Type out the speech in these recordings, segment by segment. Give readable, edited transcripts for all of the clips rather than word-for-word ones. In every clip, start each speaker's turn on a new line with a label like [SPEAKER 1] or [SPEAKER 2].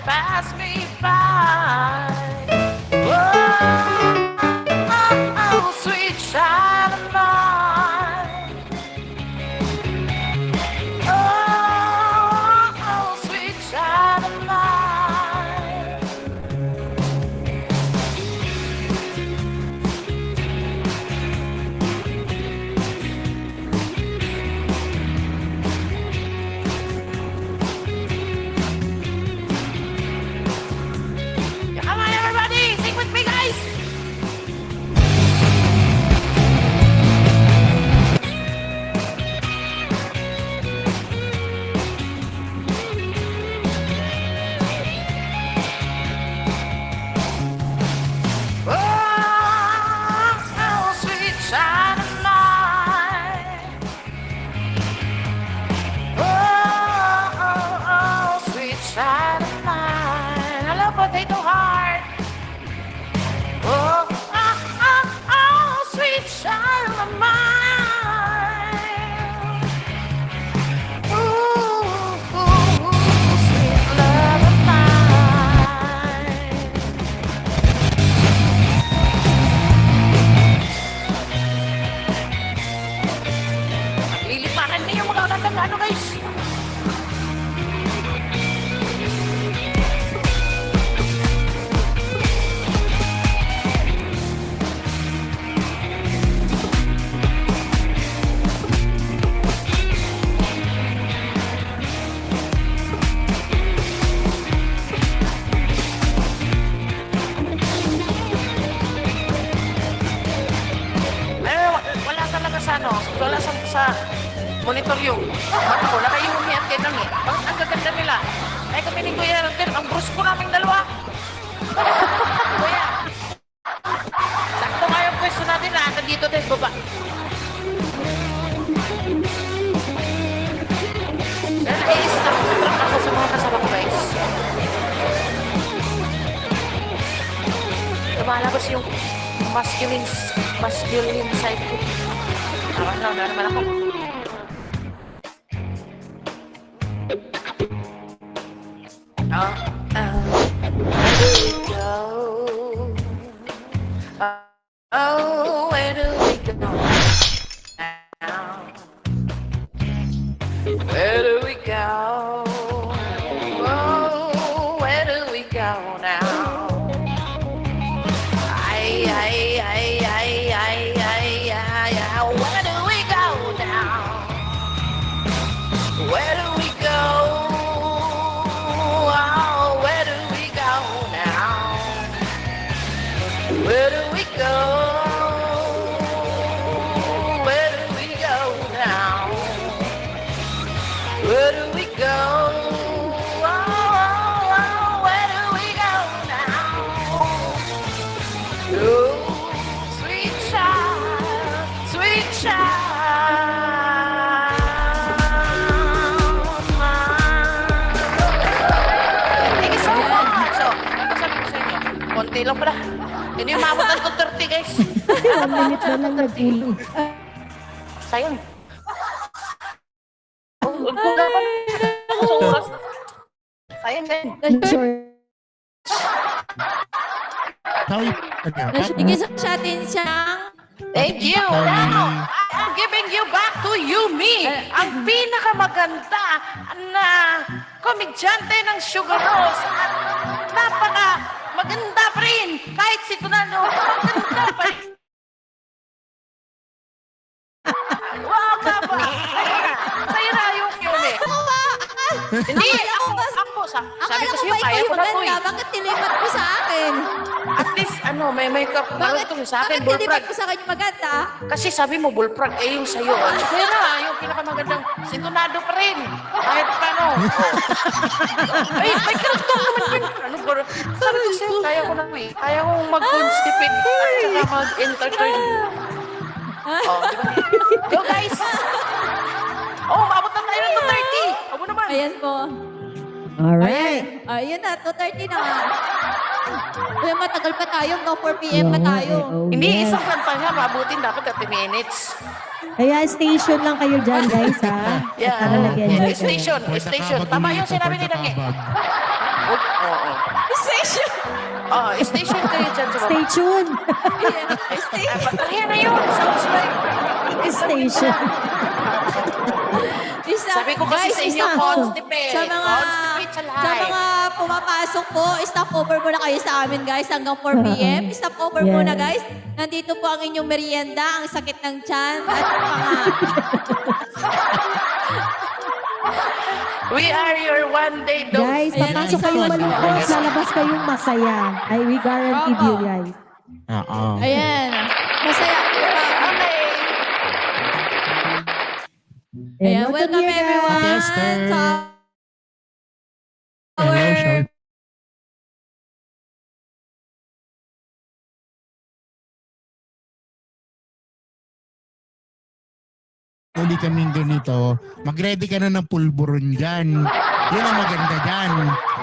[SPEAKER 1] pass me by. Oh, sweet child of mine. Oh, sweet child of mine. Yeah, come on, everybody, sing with me, guys. Oh, sweet child of mine. Oh, sweet child of mine. Hello, potato heart. Oh, sweet child of mine. Ooh, sweet love of mine. Liliparan niyo mga ano guys. Wala talaga sa wala sa monitor yung mata ko, naka yung umiyan lang eh. Bakit ang gaganda nila? Ay kami ni Kuya Rantel, ang brusko naming dalawa. Kuya, sakto nga yung pwesto natin na, dito din, baba. Dahil nai-struck ako sa mga kasama ko guys. Lumalabas yung masculine side ko. Wala naman ako. Where do we go? Where do we go now? Where do we go? Where do we go now? Where do we go now? Where do we go? Oh, where do we go now? Where do we go? Where do we go now? Where do we go? Oh, where do we go now? Oh, sweet child, sweet child. Thank you so much. So, ano sabi ko sa inyo? Konti lang pala. Hindi umabutan ko 30 guys.
[SPEAKER 2] 1 minute na lang nagulong.
[SPEAKER 1] Sayang. Kulang pa ako sa oras. Sayang din.
[SPEAKER 2] Sure.
[SPEAKER 3] Sige sa atin siyang
[SPEAKER 1] Thank you. Now, I'm giving you back to you, me. Ang pinakamaganda na komedyante ng Sugar Rose. At maganda pa rin. Kahit si Tunano, maganda pa rin. Wow ka ba? Sa'yo na yung Fiume. Hindi, ako. Sabi ko sa'yo, kaya ko na to eh.
[SPEAKER 3] Bakit nilipat mo sa akin?
[SPEAKER 1] At least, may makeup na ito sa akin,
[SPEAKER 3] Bakit nilipat
[SPEAKER 1] bullfrog.
[SPEAKER 3] mo sa akin yung maganda?
[SPEAKER 1] Kasi sabi mo, bullfrog, yung sa'yo. Kaya na, yung pinakamagandang sintonado pa rin. Kahit paano. Ay, may karakter naman yun. Sabi ko sa'yo, kaya ko na eh. Kaya kong mag-constipate at saka mag-entertain. Go guys! Maabot na tayo ng 2:30. Abo naman.
[SPEAKER 3] Ayan po.
[SPEAKER 2] Alright.
[SPEAKER 3] Ayun na, 2:30 na nga. Ay, matagal pa tayo, no? 4 p.m. na tayo.
[SPEAKER 1] Hindi,
[SPEAKER 2] yes.
[SPEAKER 1] isang kanta nga, maabutin dapat 30 minutes.
[SPEAKER 2] Kaya station lang kayo dyan, guys, ha? Para
[SPEAKER 1] Yeah.
[SPEAKER 2] nag-enjoy kayo.
[SPEAKER 1] Station. Tama yung sinabi ni Dangi. Oo.
[SPEAKER 3] Station.
[SPEAKER 1] Station kayo dyan sa baba.
[SPEAKER 2] Stay tuned.
[SPEAKER 3] Station.
[SPEAKER 1] Baterya na yun. Sounds like...
[SPEAKER 2] Station.
[SPEAKER 1] Sabi ko kasi
[SPEAKER 3] Guys,
[SPEAKER 1] sa inyo,
[SPEAKER 2] isa.
[SPEAKER 1] constipate.
[SPEAKER 3] Sa mga,
[SPEAKER 1] Constipate sa
[SPEAKER 3] sa
[SPEAKER 1] live.
[SPEAKER 3] mga pumapasok po, stop over muna kayo sa amin guys hanggang 4 p.m. Stop over
[SPEAKER 2] Yes.
[SPEAKER 3] muna guys. Nandito po ang inyong merienda, ang sakit ng tiyan at mga...
[SPEAKER 1] We are your one-day dose.
[SPEAKER 2] Guys,
[SPEAKER 3] Ayan,
[SPEAKER 2] papasok
[SPEAKER 3] isa
[SPEAKER 2] kayong
[SPEAKER 3] yun.
[SPEAKER 2] malungkot, lalabas kayong masaya. Ay, we guaranteed
[SPEAKER 3] Opo.
[SPEAKER 2] you guys.
[SPEAKER 4] Oo.
[SPEAKER 3] Ayan. Masaya.
[SPEAKER 1] Okay.
[SPEAKER 3] Ayan,
[SPEAKER 2] welcome
[SPEAKER 3] welcome
[SPEAKER 2] here, guys.
[SPEAKER 3] everyone
[SPEAKER 4] Tester.
[SPEAKER 3] sa
[SPEAKER 4] Hello,
[SPEAKER 3] our
[SPEAKER 4] shout. Uli kaming ganito, mag-ready ka na ng pulburon dyan. Yun ang maganda dyan.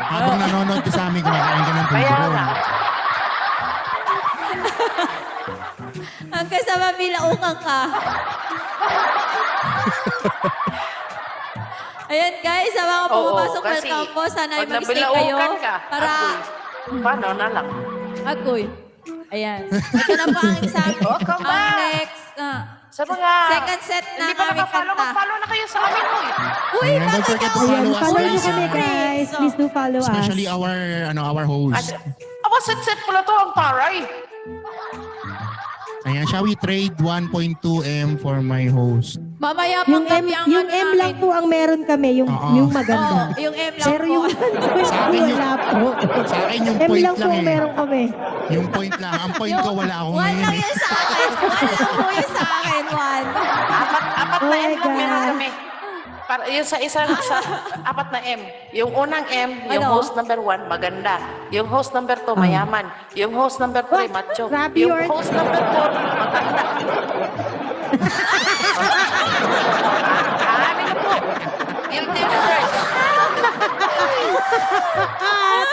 [SPEAKER 4] Habang nanonood ka sa amin, kumakain ka ng
[SPEAKER 1] Kaya
[SPEAKER 4] pulburon.
[SPEAKER 1] nga.
[SPEAKER 3] hanggang sa mabilaukan ka. Ayan guys, sa mga pumapasok,
[SPEAKER 1] kasi
[SPEAKER 3] welcome po. Sana ay
[SPEAKER 1] pag
[SPEAKER 3] mag-stay kayo.
[SPEAKER 1] nabilaukan ka,
[SPEAKER 3] Para
[SPEAKER 1] paano na lang?
[SPEAKER 3] agoy. Ayan. Ito na po ang isang,
[SPEAKER 1] Welcome
[SPEAKER 3] ang
[SPEAKER 1] back.
[SPEAKER 3] next,
[SPEAKER 1] Sa mga...
[SPEAKER 3] second set na
[SPEAKER 1] Hindi pa
[SPEAKER 3] aming
[SPEAKER 1] nakafollow,
[SPEAKER 3] kanta.
[SPEAKER 1] mag-follow na kayo sa amin, uy.
[SPEAKER 3] Uy,
[SPEAKER 4] Ayan, don't
[SPEAKER 3] bakit
[SPEAKER 4] forget to
[SPEAKER 3] ako?
[SPEAKER 2] Ayan,
[SPEAKER 4] follow us,
[SPEAKER 2] follow nyo
[SPEAKER 4] guys.
[SPEAKER 2] kami guys. Please do follow us.
[SPEAKER 4] Especially our host.
[SPEAKER 1] Aba, set pala to ang taray.
[SPEAKER 4] Ayan, shall we trade 1.2M for my host?
[SPEAKER 3] Mamaya
[SPEAKER 2] Yung M,
[SPEAKER 3] panggabi ang
[SPEAKER 2] yung
[SPEAKER 3] ano
[SPEAKER 2] M lang
[SPEAKER 3] namin.
[SPEAKER 2] po ang meron kami, yung
[SPEAKER 4] Oo.
[SPEAKER 2] yung maganda.
[SPEAKER 3] Oo, yung M lang
[SPEAKER 2] Pero
[SPEAKER 3] po.
[SPEAKER 2] yung
[SPEAKER 4] Sa akin yung-
[SPEAKER 2] wala po.
[SPEAKER 4] Sa akin yung
[SPEAKER 2] M
[SPEAKER 4] point
[SPEAKER 2] lang po
[SPEAKER 4] lang
[SPEAKER 2] ang
[SPEAKER 4] eh.
[SPEAKER 2] meron kami.
[SPEAKER 4] Yung point lang. Ang point ko, wala ako
[SPEAKER 3] One
[SPEAKER 4] ngayon
[SPEAKER 3] lang
[SPEAKER 4] eh.
[SPEAKER 3] yun sa akin. One lang po yun sa akin. One.
[SPEAKER 1] Apat
[SPEAKER 2] Oh
[SPEAKER 1] na
[SPEAKER 2] my
[SPEAKER 1] M lang meron
[SPEAKER 2] God.
[SPEAKER 1] kami. Para yung sa apat na M. Yung unang M, yung
[SPEAKER 3] Ano?
[SPEAKER 1] host number 1, maganda. Yung host number 2, mayaman. Yung host number 3, macho.
[SPEAKER 2] Grabe
[SPEAKER 1] Yung
[SPEAKER 2] yun.
[SPEAKER 1] host number 4, matanda. Amin na po. Guilty of first.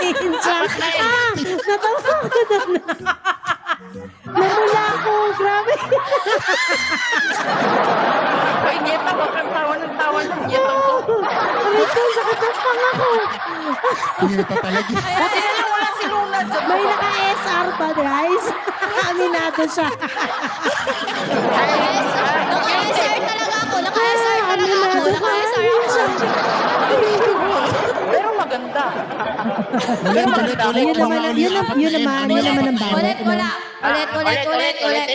[SPEAKER 2] Tinsa.
[SPEAKER 1] Apat na M.
[SPEAKER 2] Natawa ko na. Namula ako. Grabe.
[SPEAKER 1] Uy, nyeta, wag kang tawa ng nyetang to.
[SPEAKER 2] Aray ko, sakit ang panga ko.
[SPEAKER 4] Hindi pa talaga.
[SPEAKER 1] Buti na lang wala si Luna dyan.
[SPEAKER 2] May naka-SR pa guys. Aminado siya.
[SPEAKER 3] Naka-SR talaga ako. Naka-SR talaga ako. Naka-SR ako.
[SPEAKER 1] Pero maganda.
[SPEAKER 4] Ulit, ulit, ulit.
[SPEAKER 2] Yun naman,
[SPEAKER 4] Mga
[SPEAKER 2] yun
[SPEAKER 4] apat na
[SPEAKER 2] yun
[SPEAKER 4] M.
[SPEAKER 2] naman,
[SPEAKER 4] Ano
[SPEAKER 2] yun
[SPEAKER 4] yung
[SPEAKER 2] naman ang
[SPEAKER 4] apat na M?
[SPEAKER 2] bawat.
[SPEAKER 3] Ulit, ulit.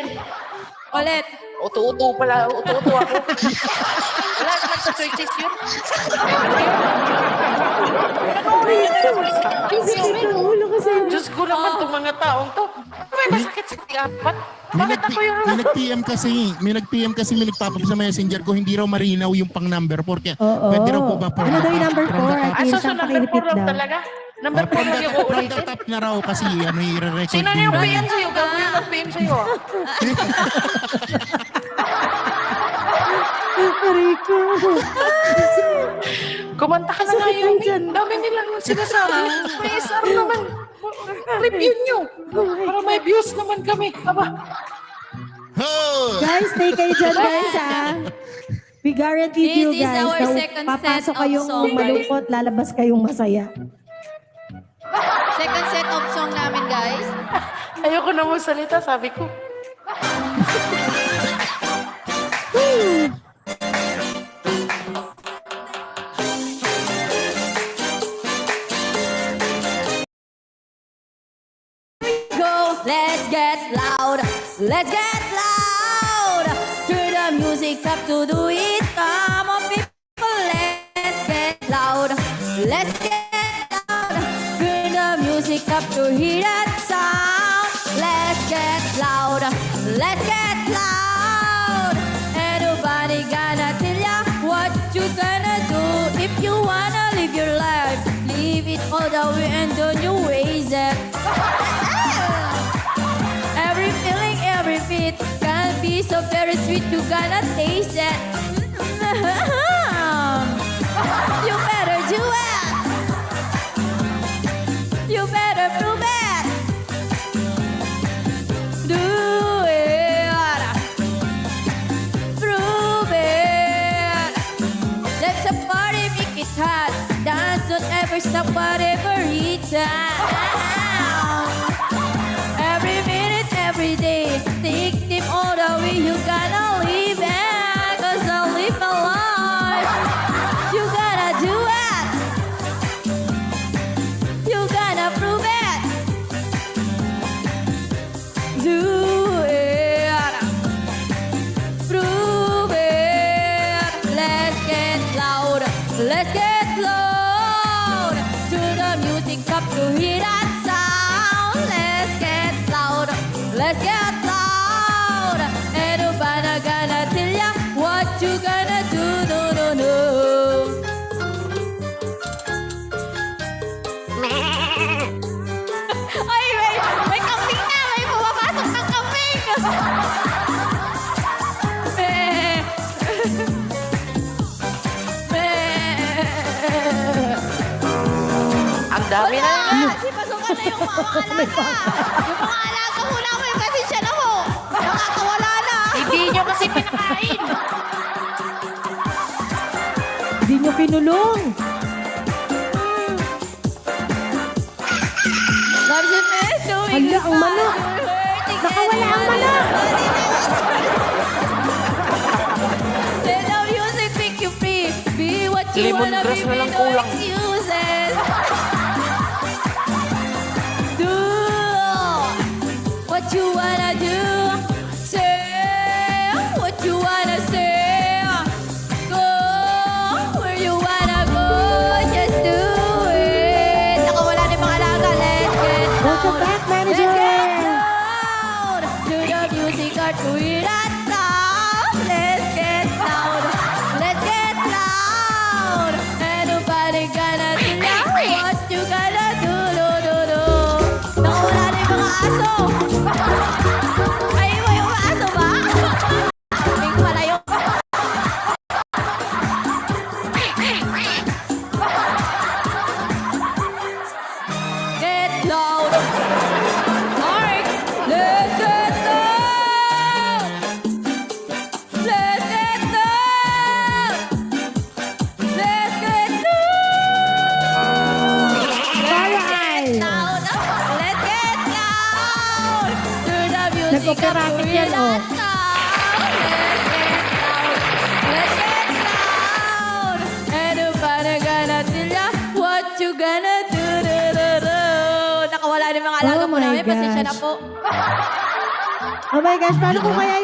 [SPEAKER 3] Ulit.
[SPEAKER 1] Uto-uto pala. Uto-uto ako. Wala naman sa choices yun.
[SPEAKER 2] Ang sakit ng ulo kasi.
[SPEAKER 1] Diyos ko naman itong mga taong to. May masakit sa tiapat. Bakit ako yung...
[SPEAKER 4] May nag-PM kasi, may nagpapap sa messenger ko, hindi raw marinaw yung pang number 4. Kaya
[SPEAKER 2] Oo.
[SPEAKER 4] pwede raw po ba
[SPEAKER 2] Ano daw yung number
[SPEAKER 4] from the
[SPEAKER 2] 4?
[SPEAKER 4] top?
[SPEAKER 2] At
[SPEAKER 1] Asa
[SPEAKER 2] yun
[SPEAKER 1] sa
[SPEAKER 2] siyang
[SPEAKER 1] number 4
[SPEAKER 2] pakiripit
[SPEAKER 1] lang
[SPEAKER 2] daw.
[SPEAKER 1] talaga? Number 4
[SPEAKER 4] From
[SPEAKER 1] lang
[SPEAKER 4] the,
[SPEAKER 1] yung
[SPEAKER 4] from the
[SPEAKER 1] uulitin?
[SPEAKER 4] top na raw kasi ano i-record
[SPEAKER 1] Sino na yung
[SPEAKER 4] din.
[SPEAKER 1] PM sa'yo? Gagawin ng PM sa'yo.
[SPEAKER 2] Aray ko.
[SPEAKER 1] Kumanta ka na nga
[SPEAKER 2] Sakit
[SPEAKER 1] yung
[SPEAKER 2] lang dyan.
[SPEAKER 1] dami nilang sinasabi. May SR naman. Review nyo. Para may views naman kami. Aba.
[SPEAKER 4] Ho!
[SPEAKER 2] Guys, stay kayo dyan guys ha. We guaranteed you
[SPEAKER 3] This is
[SPEAKER 2] guys
[SPEAKER 3] our
[SPEAKER 2] na
[SPEAKER 3] second
[SPEAKER 2] papasok
[SPEAKER 3] set of
[SPEAKER 2] kayong
[SPEAKER 3] song, guys.
[SPEAKER 2] malungkot, lalabas kayong masaya.
[SPEAKER 3] Second set of song namin, guys.
[SPEAKER 1] Ayoko na magsalita, sabi ko.
[SPEAKER 3] Go, let's get loud. Let's get loud. Turn the music up to do it. Come on, people, let's get loud. Let's get loud. Turn the music up to hear that sound. Let's get loud. Let's get loud. Ain't nobody gonna tell ya what you gonna do. If you wanna live your life, leave it all the way and don't you waste it. Every feeling, every beat can be so very sweet. You gonna taste it. You better do it. You better prove it. Do it. Prove it. Let's a party, make it hot. Dance, don't ever stop whatever it's every minute, every day. Take them all the way. You gotta live it, 'cause I'll live my life. You gotta do it. You gotta prove it. Do it. Prove it. Let's get loud. Let's get loud. To the music up to hear that sound. Let's get loud. Let's get loud. And nobody gonna tell ya what you gonna do. No, no, no. Ay, may kambing na! May pumapasok ng kambing! Meh. Meh.
[SPEAKER 1] Ang dami na nila.
[SPEAKER 3] Wala! Sipasukan na yung mga alaga! Yung mga alaga mo lang, may pasensya na mo! Nakakawala na!
[SPEAKER 1] Hindi nyo kasi pinakain.
[SPEAKER 2] Hindi nyo kinulong.
[SPEAKER 3] Loves and miss, doing
[SPEAKER 2] Hala, ang manok. Nakawala ang manok.
[SPEAKER 3] Let the music make you free. Be what you wanna be,
[SPEAKER 1] Lemongrass na lang
[SPEAKER 3] with no
[SPEAKER 1] kulang.
[SPEAKER 3] excuses. Do what you wanna do. Say what you wanna say. Go where you wanna go. Just do it. Nakawala ni mga alaga. Let's get
[SPEAKER 2] Welcome
[SPEAKER 3] loud.
[SPEAKER 2] back,
[SPEAKER 3] Let's
[SPEAKER 2] manager.
[SPEAKER 3] get loud. To the music or to hear that sound. Let's get loud. Let's get loud. And nobody gonna tell ya what you gonna do. Do, do, do. Nakawala na yung mga aso. Ay, mo yung mga aso ba? Hindi ko pala yung... Get loud. Alright, let's get loud. Let's get loud. Let's get loud.
[SPEAKER 2] Alright.
[SPEAKER 3] Loud. Let's get loud. To the music
[SPEAKER 2] Nag-operatic yan, oh.
[SPEAKER 3] Let's get loud. And nobody gonna tell ya what you gonna do. Do, do, do. Nakawala ng mga alaga
[SPEAKER 2] Oh
[SPEAKER 3] mo
[SPEAKER 2] my
[SPEAKER 3] namin. Pasensya na
[SPEAKER 2] gosh.
[SPEAKER 3] po.
[SPEAKER 2] Oh my gosh, paano kung kaya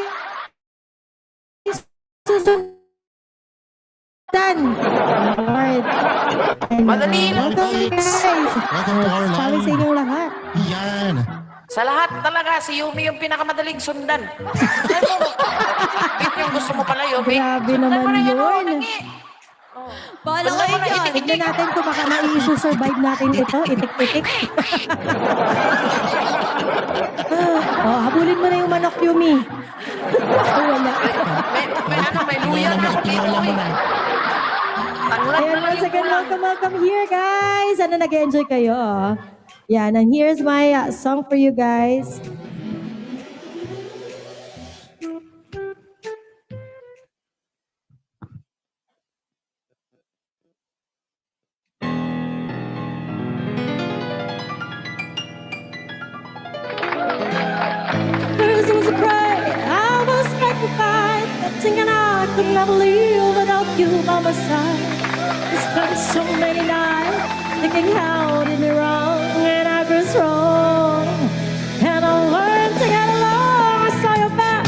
[SPEAKER 2] susundan? Lord.
[SPEAKER 1] Madali lang.
[SPEAKER 2] Welcome guys.
[SPEAKER 4] Welcome to our
[SPEAKER 2] Sabi sa
[SPEAKER 4] live.
[SPEAKER 2] inyong lahat.
[SPEAKER 4] Yan.
[SPEAKER 1] Sa lahat talaga, si Yumi yung pinakamadaling sundan. Alam mo, bit yung gusto mo pala, Yumi.
[SPEAKER 2] Grabe
[SPEAKER 1] Sundan
[SPEAKER 2] naman
[SPEAKER 1] mo na yan, oh,
[SPEAKER 2] yun.
[SPEAKER 1] nangi.
[SPEAKER 3] Bahala
[SPEAKER 1] Sundan
[SPEAKER 3] kayo
[SPEAKER 1] mo na,
[SPEAKER 3] dyan.
[SPEAKER 1] itik-itik.
[SPEAKER 2] Tignan natin kung baka mai-survive natin ito. Itik-itik. Oh, habulin mo na yung manok, Yumi. Wala.
[SPEAKER 1] May luya na ako dito,
[SPEAKER 4] Tingnan mo
[SPEAKER 1] eh.
[SPEAKER 4] na.
[SPEAKER 1] Tanglad
[SPEAKER 2] Ayan,
[SPEAKER 1] na lang
[SPEAKER 2] once
[SPEAKER 1] yung
[SPEAKER 2] again,
[SPEAKER 1] kulang.
[SPEAKER 2] welcome here, guys. Sana nag-enjoy kayo. Yan, and here's my song for you guys. First was a cry, I was sacrificed. Thinking I could never live without you by my side. I spent so many nights thinking how did me wrong and I was wrong. And I learned to get along. I saw your back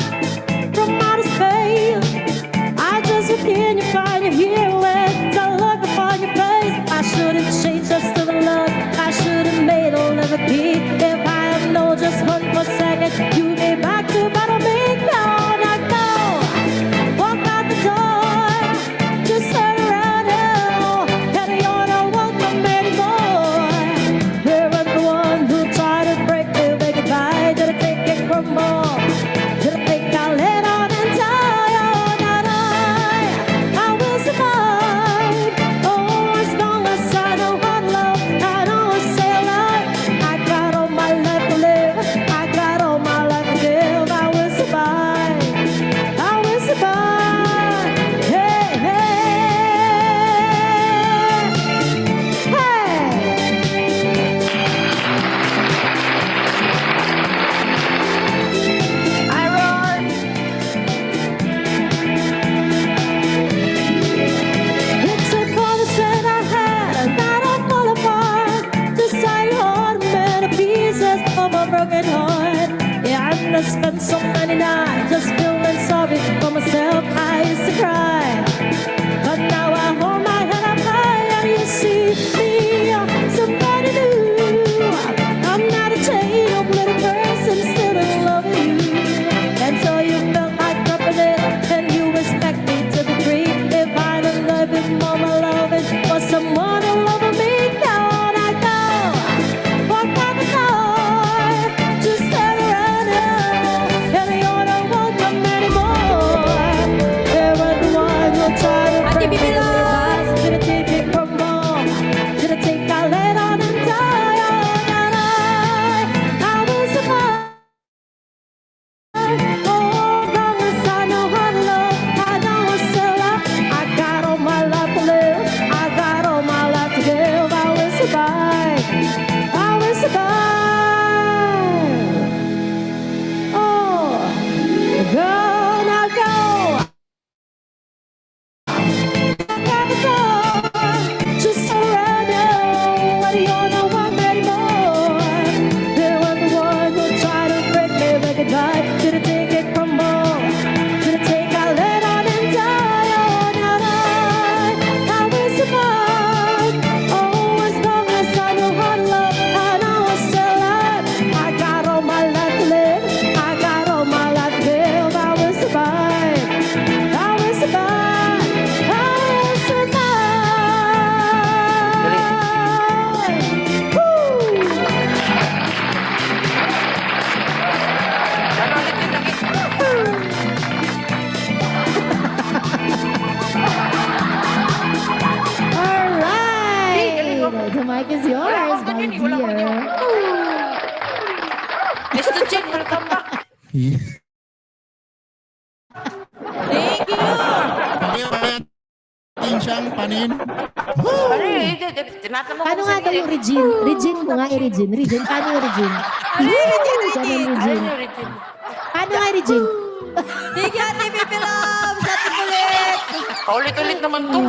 [SPEAKER 2] from outer space. I just look in, you find you here when I look upon your face. I should have changed just to the look. I should have made all of it be. If I had known just one more second, you'd be back to bottom me. No, not go. Walk out the door. Just turn around now. And you're not welcome anymore. I spent so many nights just feeling sorry for myself. I used to cry, but now I hold my head up high and you see me, somebody new. I'm not a chain of little person, still in love with you. And so you felt like company, and you respect me to the degree. If I don't love it more, I love it for someone who loves me. Down I go, walk out the door, just turn around now, and you're the one come anymore. There was the one who tried to
[SPEAKER 3] Ate
[SPEAKER 2] break me.
[SPEAKER 3] Bibi Love.
[SPEAKER 2] Did I take it from wrong? Did I take I let on and die? Oh, and I will survive. Oh, long as I know how to love, I know what's up. I got all my life to live, I got all my life to give. I will survive, I will survive. Oh, go now go. Got the door, just surrender. But you're the one anymore. There was the one who tried to break me like a die. Did I take it from more? Did I take I let on and die? Oh, now I will survive. Oh, as long as I know how to love, I know I'm still alive. I got all my life to live, I got all my life to live. I will survive, I will survive, I will survive. Woo!
[SPEAKER 1] Ano ulit yung naging?
[SPEAKER 2] All right. The mic is yours,
[SPEAKER 1] Wala akong
[SPEAKER 2] my
[SPEAKER 1] ganyan eh, wala akong
[SPEAKER 2] dear.
[SPEAKER 1] Mr. Jen, welcome back.
[SPEAKER 3] Thank you.
[SPEAKER 4] Pakiyatin siyang panin.
[SPEAKER 1] Ano eh, tinatanong
[SPEAKER 2] Paano
[SPEAKER 1] ko
[SPEAKER 2] nga
[SPEAKER 1] sa
[SPEAKER 2] daw yung Regine? Regine mo nga, Regine. Regine, paano yung Regine?
[SPEAKER 3] Ano yung Regine,
[SPEAKER 2] Ganun,
[SPEAKER 3] Regine?
[SPEAKER 2] Regine. Paano nga, Regine?
[SPEAKER 3] Thank you, Ate Bibi Love. Sa ating ulit.
[SPEAKER 1] Paulit-ulit naman to.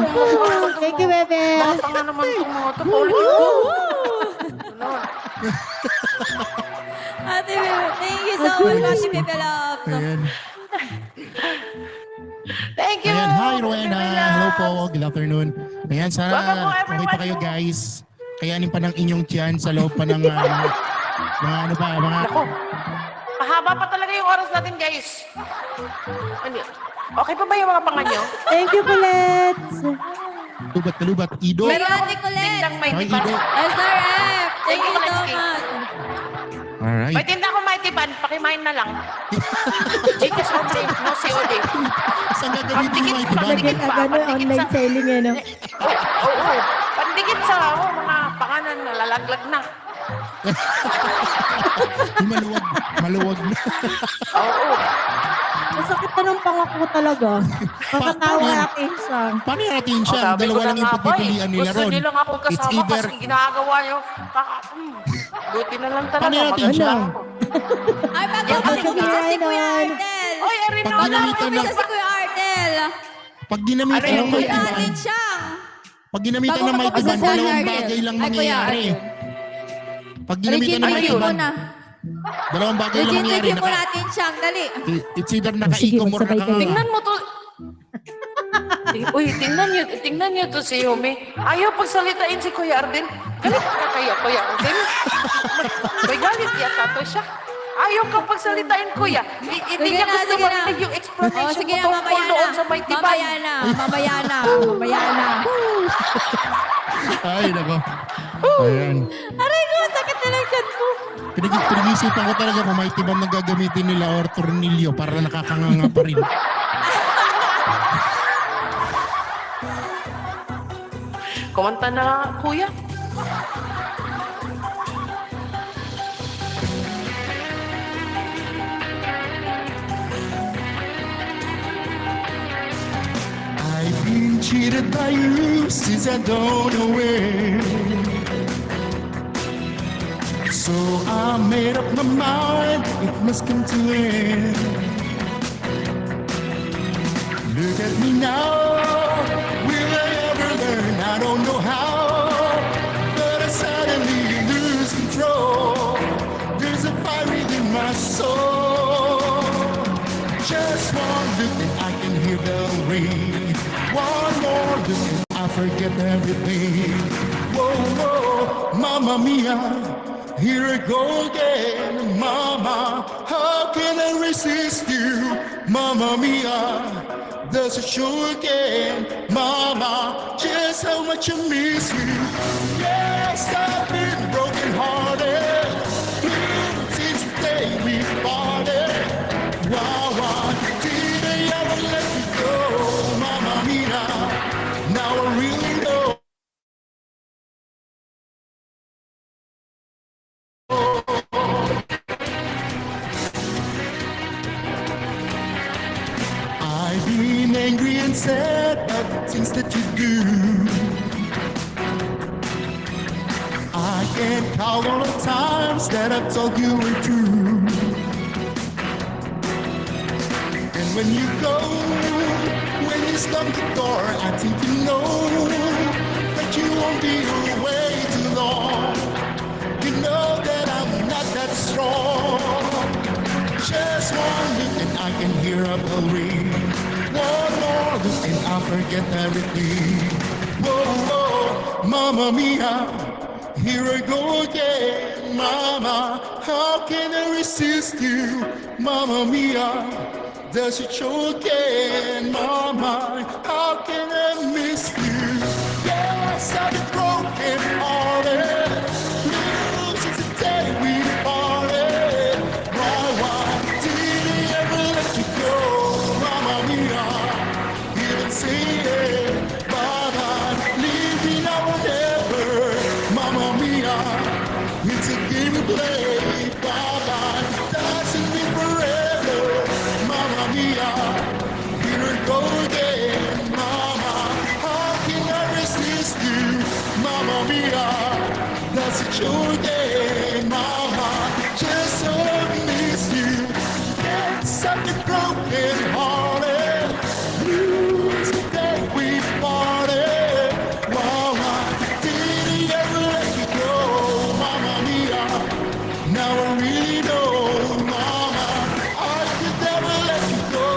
[SPEAKER 2] Thank you, Bebe.
[SPEAKER 1] Bata nga naman itong mga to. Paulit-ulit. Ano?
[SPEAKER 3] Ate Bibi, thank you so much, Ate Bibi Love.
[SPEAKER 4] Ayan.
[SPEAKER 1] Thank you.
[SPEAKER 4] Ayan, hi Rowena. Hello po. Good afternoon. Ayan, sana
[SPEAKER 1] Welcome po,
[SPEAKER 4] okay
[SPEAKER 1] everyone.
[SPEAKER 4] pa kayo guys. Kayanin pa ng inyong tiyan sa loob pa ng mga ano pa, mga...
[SPEAKER 1] Ako, mahaba pa talaga yung oras natin, guys. Ano? Okay pa ba yung mga panga nyo?
[SPEAKER 2] Thank you, Colette.
[SPEAKER 4] Lubat na lubat. Ido.
[SPEAKER 3] Meron Ate Colette.
[SPEAKER 1] Tindang may
[SPEAKER 4] Hi,
[SPEAKER 1] tiban.
[SPEAKER 4] Ido.
[SPEAKER 3] SRF. Thank you so
[SPEAKER 1] Colette.
[SPEAKER 3] much.
[SPEAKER 1] May
[SPEAKER 4] Alright.
[SPEAKER 1] tinda ko may tiban, pakimain na lang. Gcash only, no COD.
[SPEAKER 4] Saan gagamitin mo ito ba?
[SPEAKER 2] Naging agano, online selling eh, no?
[SPEAKER 1] Oo. Pandikit sa mga panganan na lalaglag na.
[SPEAKER 4] Maluwag. Maluwag na.
[SPEAKER 1] Oo.
[SPEAKER 2] Masakit na ng pangako talaga. Makatawa natin siya.
[SPEAKER 4] Paano natin siya?
[SPEAKER 1] Sabi ko
[SPEAKER 4] Dalawa
[SPEAKER 1] na
[SPEAKER 4] lang yung
[SPEAKER 1] nga ba eh.
[SPEAKER 4] pagpipilian nila
[SPEAKER 1] Gusto
[SPEAKER 4] ron.
[SPEAKER 1] nilang ako
[SPEAKER 4] It's
[SPEAKER 1] kasama
[SPEAKER 4] either...
[SPEAKER 1] kasi ginagawa nyo. Buti na lang talaga.
[SPEAKER 4] Paano natin
[SPEAKER 1] Maganda
[SPEAKER 4] siya?
[SPEAKER 1] ako.
[SPEAKER 3] Ay, magpapapumisa si Kuya Artel.
[SPEAKER 1] Oy, Arino,
[SPEAKER 4] Pag ginamitan
[SPEAKER 3] Magpapapumisa si Kuya Artel.
[SPEAKER 4] Pag ginamitan
[SPEAKER 1] Ano
[SPEAKER 4] ng
[SPEAKER 1] yung
[SPEAKER 4] may
[SPEAKER 3] Kuya
[SPEAKER 4] tiban,
[SPEAKER 3] Artel siyang.
[SPEAKER 4] pag ginamitan
[SPEAKER 3] Bago
[SPEAKER 4] ng may
[SPEAKER 3] magpapasa
[SPEAKER 4] tiban,
[SPEAKER 3] si
[SPEAKER 4] dalawang
[SPEAKER 3] Artel.
[SPEAKER 4] bagay lang
[SPEAKER 3] Ay, Kuya
[SPEAKER 4] mangyayari.
[SPEAKER 3] Artel.
[SPEAKER 4] Pag ginamitan ng may
[SPEAKER 3] Review
[SPEAKER 4] tiban,
[SPEAKER 3] muna.
[SPEAKER 4] dalawang bagay lang mangyayari.
[SPEAKER 3] Review mo natin siyang. Dali.
[SPEAKER 4] It's either
[SPEAKER 2] Sige,
[SPEAKER 4] naka-ecom or
[SPEAKER 2] magsabay kayo.
[SPEAKER 4] naka...
[SPEAKER 1] Tingnan mo to. Uy, tingnan niyo to si Yumi. Ayaw pagsalitain si Kuya Arden. Galit ka kaya, Kuya Arden? May galit yata to siya. Ayaw kang pagsalitain, Kuya. Hindi niya gusto marinig yung
[SPEAKER 3] Oh,
[SPEAKER 1] explanation
[SPEAKER 3] sige
[SPEAKER 1] mo
[SPEAKER 3] na,
[SPEAKER 1] tungkol
[SPEAKER 3] mamaya
[SPEAKER 1] doon
[SPEAKER 3] na.
[SPEAKER 1] sa may tiban.
[SPEAKER 3] Mamaya na. Mamaya na. Mamaya na.
[SPEAKER 4] Ay, nako. Ayan.
[SPEAKER 3] Aray ko, sakit na lang dyan ko.
[SPEAKER 4] Pinag-isipan ko talaga kung may tiban na gagamitin nila or tornilyo para nakakanganga pa rin.
[SPEAKER 1] Kumanta na, Kuya.
[SPEAKER 4] I've been cheated by you since I don't know when. So I made up my mind, it must come to an end. Look at me now, will I ever learn? I don't know how, but I suddenly lose control. There's a fire within my soul. look and I can hear bell ring. One more look and I forget everything. Whoa, whoa, Mamma Mia, here I go again. Mama, how can I resist you? Mamma Mia, does it show again? Mama, just how much I miss you. Yes, I've been broken hearted since the day we parted. Wow, wow, did I ever let you go? Mamma Mia, now I really know. I've been angry and sad about things that you do. I can't count all the times that I've told you were true. And when you go, when you stop the door, I think you know that you won't be away too long. You know that I'm not that strong. Just one look and I can hear a bell ring. One more look and I'll forget everything. Whoa, whoa, Mamma Mia, here I go again. Mama, how can I resist you? Mamma Mia, does it show again? Mama, how can I miss you? Yes, I've been broken hearted. Since the day we parted. Why did I ever let you go? Mamma Mia, even say it. Bye-bye, leave me now or never. Mamma Mia, it's a game we play. Bye-bye, doesn't mean forever. Mamma Mia, here I go again. Mama, how can I resist you? Mamma Mia, does it show again? Mama, just so miss you. Yes, I've been broken hearted. Lose the day we parted. Mama, did he ever let you go? Mamma Mia, now I really know. Mama, I could never let you go.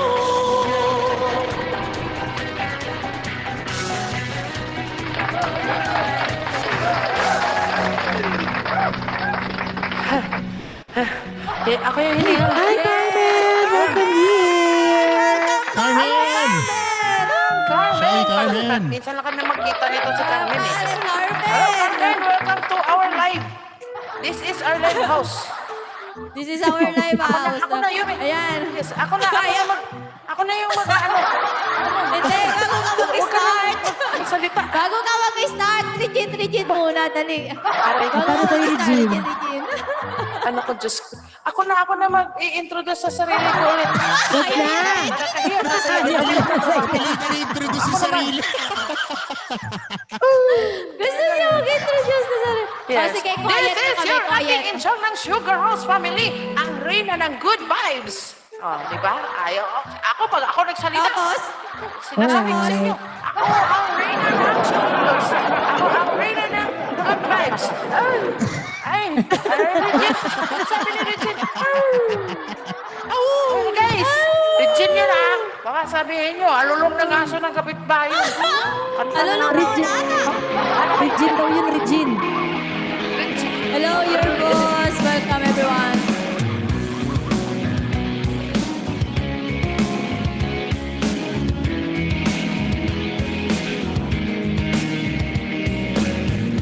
[SPEAKER 1] Eh, ako yung hiningal.
[SPEAKER 2] Hi, Carmen! Welcome here!
[SPEAKER 4] Carmen! Hi, Carmen.
[SPEAKER 1] Minsan lang kami magkita nito si Carmen eh.
[SPEAKER 3] Carmen!
[SPEAKER 1] Hello, Carmen! Welcome to our live. This is our live house.
[SPEAKER 3] This is our live house.
[SPEAKER 1] Ako na yun eh.
[SPEAKER 3] Ayan.
[SPEAKER 1] Yes, ako na yung mag-ano.
[SPEAKER 3] Hindi, bago ka mag-start.
[SPEAKER 1] Ang salita.
[SPEAKER 3] Bago ka mag-start, Regine muna, dali.
[SPEAKER 1] Aray ko.
[SPEAKER 2] Paano tayo, Regine?
[SPEAKER 1] Ano ko, Diyos ko. Ako na mag-i-introduce sa sarili ko ulit.
[SPEAKER 2] Wag na!
[SPEAKER 1] Nakakahiya na sa
[SPEAKER 4] Pili ka na-introduce sa sarili.
[SPEAKER 3] Gusto niyo mag-introduce na sarili.
[SPEAKER 1] Yes.
[SPEAKER 3] Oh, sige,
[SPEAKER 1] This
[SPEAKER 3] quiet na
[SPEAKER 1] is
[SPEAKER 3] kami,
[SPEAKER 1] your
[SPEAKER 3] quiet.
[SPEAKER 1] ating insong ng Sugar Rose Family, ang reyna ng good vibes. Oh, di ba? Pag ako nagsalita,
[SPEAKER 3] Tapos,
[SPEAKER 1] sinasabi ko sa inyo, ako ang reyna ng Sugar Rose. Ako ang reyna ng good vibes. Ay, Regine. Sabi ni Regine. Ay, guys, Regine yun ah. Baka sabihin nyo, alulong ng aso ng kapitbahay.
[SPEAKER 3] alulong
[SPEAKER 2] Regine. Regine daw yun, Regine.
[SPEAKER 3] hello, your boss. Welcome, everyone.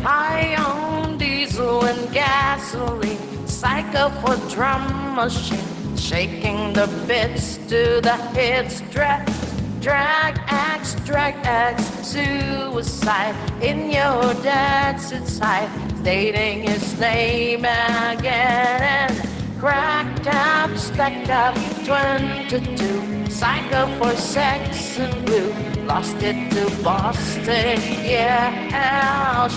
[SPEAKER 1] I own diesel and gasoline, cycle for drum machine, shaking the bits to the hits, drag axe, suicide in your dad's inside, stating his name again, and cracked up, stacked up, 22, cycle for sex and blue. Lost it to Boston, yeah.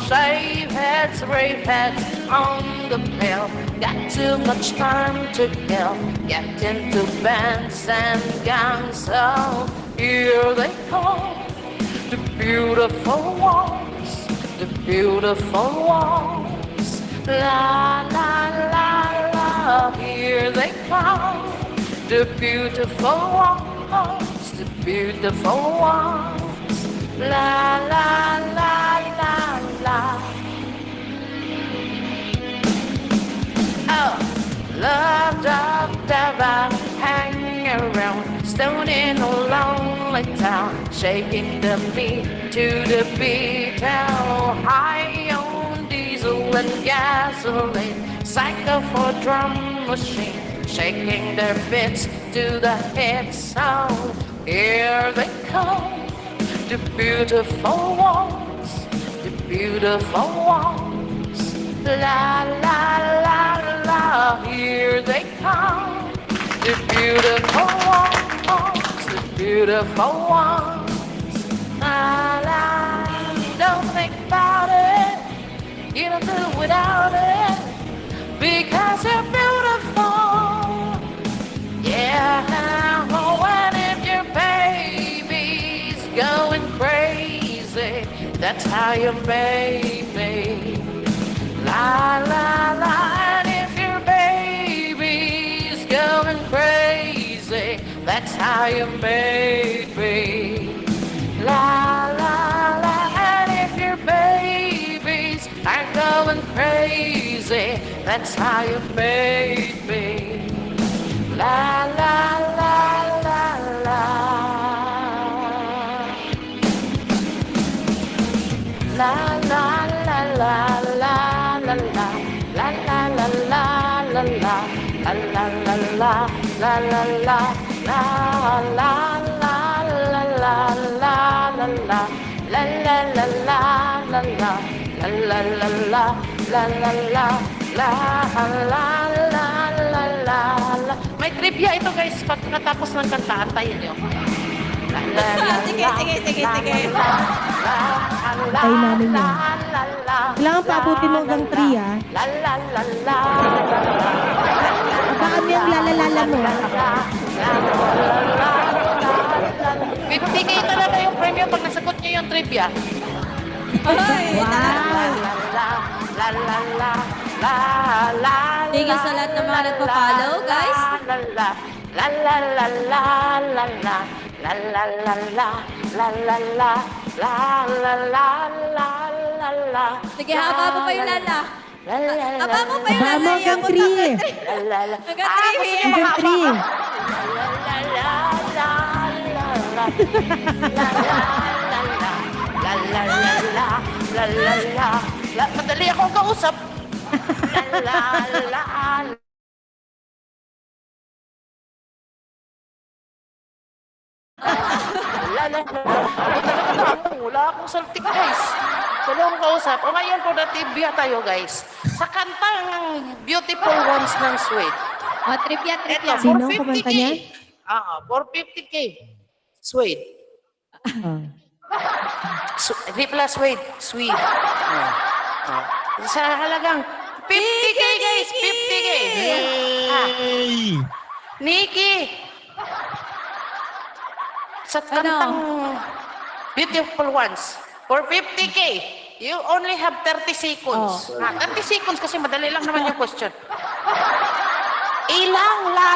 [SPEAKER 1] Shave heads, rave heads on the bill. Got too much time to kill. Get into bands and gangs, so here they come. The beautiful ones, the beautiful ones. La la la la, here they come. The beautiful ones. the beautiful ones. La la la la la. Oh, loved up ever hang around, stoned in a lonely town, shaking the beat to the beat. Hell, high on diesel and gasoline, psycho for drum machine, shaking their bits to the hit sound. Here they come, the beautiful ones, the beautiful ones. La la la la, here they come, the beautiful ones, the beautiful ones. La la, don't think about it, you don't do without it, because you're beautiful. Yeah, oh, and if your baby's going crazy, that's how you made me. La la la, and if your baby's going crazy, that's how you made me. La la la, and if your babies are going crazy, that's how you made me. La la la la la. La la la la la la la. La la la la la la. La la la la la la la. La la la la la la la la. La la la la la la. La la la la la la la. La la la la la la. May trivia ito guys, pag natapos ng kanta, antayin nyo. La la la
[SPEAKER 3] Sige, sige, sige, sige.
[SPEAKER 2] Antayin namin yun. Kailangan paabutin mo hanggang 3, ah.
[SPEAKER 1] La la la la.
[SPEAKER 2] Baka kami ang lalalala mo.
[SPEAKER 1] 50K talaga yung premium pag nasagot nyo yung trivia.
[SPEAKER 3] Ay,
[SPEAKER 2] Wow!
[SPEAKER 1] La la la la la.
[SPEAKER 3] Thank you sa lahat ng mga nagpa-follow, guys.
[SPEAKER 1] La la la la la la la la. La la la la la la la. La la la la la la.
[SPEAKER 3] Sige, haba mo pa yung lala.
[SPEAKER 1] La la la.
[SPEAKER 3] Haba mo pa yung
[SPEAKER 2] Haba mo
[SPEAKER 3] lala.
[SPEAKER 2] hanggang
[SPEAKER 3] Iabot mo
[SPEAKER 2] 3.
[SPEAKER 1] La la la.
[SPEAKER 3] Hanggang
[SPEAKER 1] Ah,
[SPEAKER 3] 3.
[SPEAKER 1] gusto niyo
[SPEAKER 2] Hanggang
[SPEAKER 1] mahaba?
[SPEAKER 2] 3.
[SPEAKER 1] La la la la la la. La la la la. La la la la. La la la. La, madali akong kausap. La la la. La la la. Ako talaga na ako. Wala akong saltik guys. Wala akong kausap. O ngayon po natibya tayo guys. Sa kantang Beautiful Ones ng Sweet.
[SPEAKER 3] O, trivia,
[SPEAKER 1] Ito,
[SPEAKER 3] trivia.
[SPEAKER 2] Sino
[SPEAKER 1] 450K.
[SPEAKER 2] kumanta niya?
[SPEAKER 1] For 50K. Suede.
[SPEAKER 2] Oh.
[SPEAKER 1] Ripla Suede. Suede. Sa halagang 50K guys. 50K.
[SPEAKER 4] Hey!
[SPEAKER 1] Nikki. Sa kantang Beautiful Ones. For 50K. You only have 30 seconds. 30 seconds kasi madali lang naman yung question. Ilang la.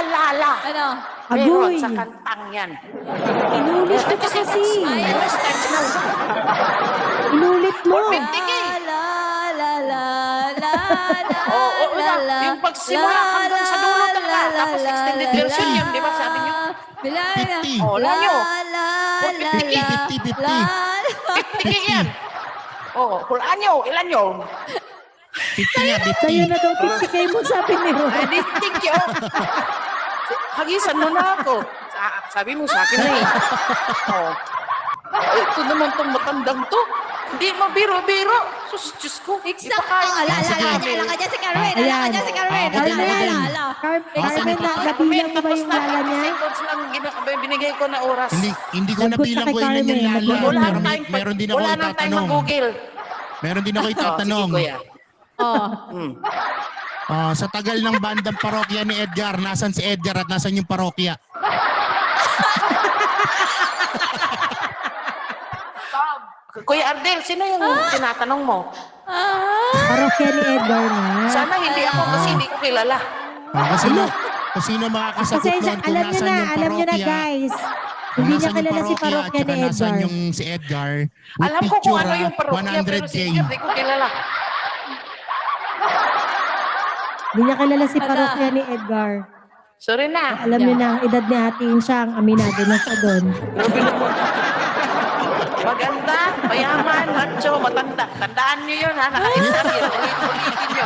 [SPEAKER 3] Ano?
[SPEAKER 1] Meron
[SPEAKER 2] Agoy!
[SPEAKER 1] sa kantang yan.
[SPEAKER 2] Inulit mo pa kasi.
[SPEAKER 3] Ay,
[SPEAKER 2] Inulit mo.
[SPEAKER 1] 50K.
[SPEAKER 3] La, la, la, la, la,
[SPEAKER 1] Oo,
[SPEAKER 3] la, la,
[SPEAKER 1] yung pagsimula hanggang sa dulo talaga. Tapos extended version yun, di ba sabi niyo?
[SPEAKER 3] Bila,
[SPEAKER 4] 50.
[SPEAKER 1] Oh, wala nyo.
[SPEAKER 3] La, la,
[SPEAKER 1] 50K.
[SPEAKER 3] la,
[SPEAKER 4] 50.
[SPEAKER 3] la,
[SPEAKER 1] 50K yan. Oo, hulaan nyo. Ilan yun?
[SPEAKER 4] 50 nga,
[SPEAKER 2] Sa'yo
[SPEAKER 4] 50.
[SPEAKER 2] na daw 50K mo, sabi ni Ro.
[SPEAKER 1] Ay, thank you. Hagisan mo na ako. Sabi mo sa akin na eh. Oh. Ito naman tong matandang to. Hindi mabiro-biro. Diyos ko.
[SPEAKER 3] Exact. Ala ka dyan si Carmen. Ala ka dyan si Carmen.
[SPEAKER 4] Ako din,
[SPEAKER 3] Ala,
[SPEAKER 4] ako din.
[SPEAKER 3] ala, ala.
[SPEAKER 2] Carmen, nabilang mo ba yung lala niya?
[SPEAKER 1] Seconds lang binigay ko na oras.
[SPEAKER 4] Hindi ko
[SPEAKER 2] Lagot
[SPEAKER 4] nabilang
[SPEAKER 2] ka
[SPEAKER 4] ko
[SPEAKER 2] kay
[SPEAKER 4] ilan yung
[SPEAKER 2] Carmen.
[SPEAKER 4] lala.
[SPEAKER 1] Wala
[SPEAKER 4] Pero
[SPEAKER 1] nang time.
[SPEAKER 4] meron din ako
[SPEAKER 1] Wala nang time
[SPEAKER 4] itatanong.
[SPEAKER 1] mag-google.
[SPEAKER 4] Meron din ako
[SPEAKER 1] Oh, sige,
[SPEAKER 4] itatanong.
[SPEAKER 1] kuya.
[SPEAKER 3] Oh.
[SPEAKER 4] Sa tagal ng bandang parokya ni Edgar, nasan si Edgar at nasan yung parokya?
[SPEAKER 1] Kuya Ardel, sino yung tinatanong mo?
[SPEAKER 2] Parokya ni Edgar na.
[SPEAKER 1] Sana hindi ako kasi hindi ko kilala.
[SPEAKER 4] Kung sino makakasagot
[SPEAKER 2] Pasensya,
[SPEAKER 4] doon kung
[SPEAKER 2] alam niyo
[SPEAKER 4] nasan
[SPEAKER 2] na,
[SPEAKER 4] yung
[SPEAKER 2] alam niyo na
[SPEAKER 4] parokya.
[SPEAKER 2] guys. Hindi niya
[SPEAKER 4] nasaan yung
[SPEAKER 2] kilala si
[SPEAKER 4] parokya at
[SPEAKER 2] parokya
[SPEAKER 4] saka
[SPEAKER 2] ni
[SPEAKER 4] nasaan
[SPEAKER 2] Edgar.
[SPEAKER 4] yung si Edgar. With
[SPEAKER 1] Alam ko kung
[SPEAKER 4] picture,
[SPEAKER 1] ano yung parokya, pero
[SPEAKER 4] 100K.
[SPEAKER 1] si Edgar, di ko kilala.
[SPEAKER 2] Hindi niya kilala si
[SPEAKER 3] Wala.
[SPEAKER 2] parokya ni Edgar.
[SPEAKER 1] Sorry na.
[SPEAKER 2] Alam niyo na ang edad ni Ate Insha, ang aminado na siya doon.
[SPEAKER 1] Grabe naman. Maganda, mayaman, macho, matanda. Tandaan niyo yun, ha? Naka-isar yun. Ulitin niyo.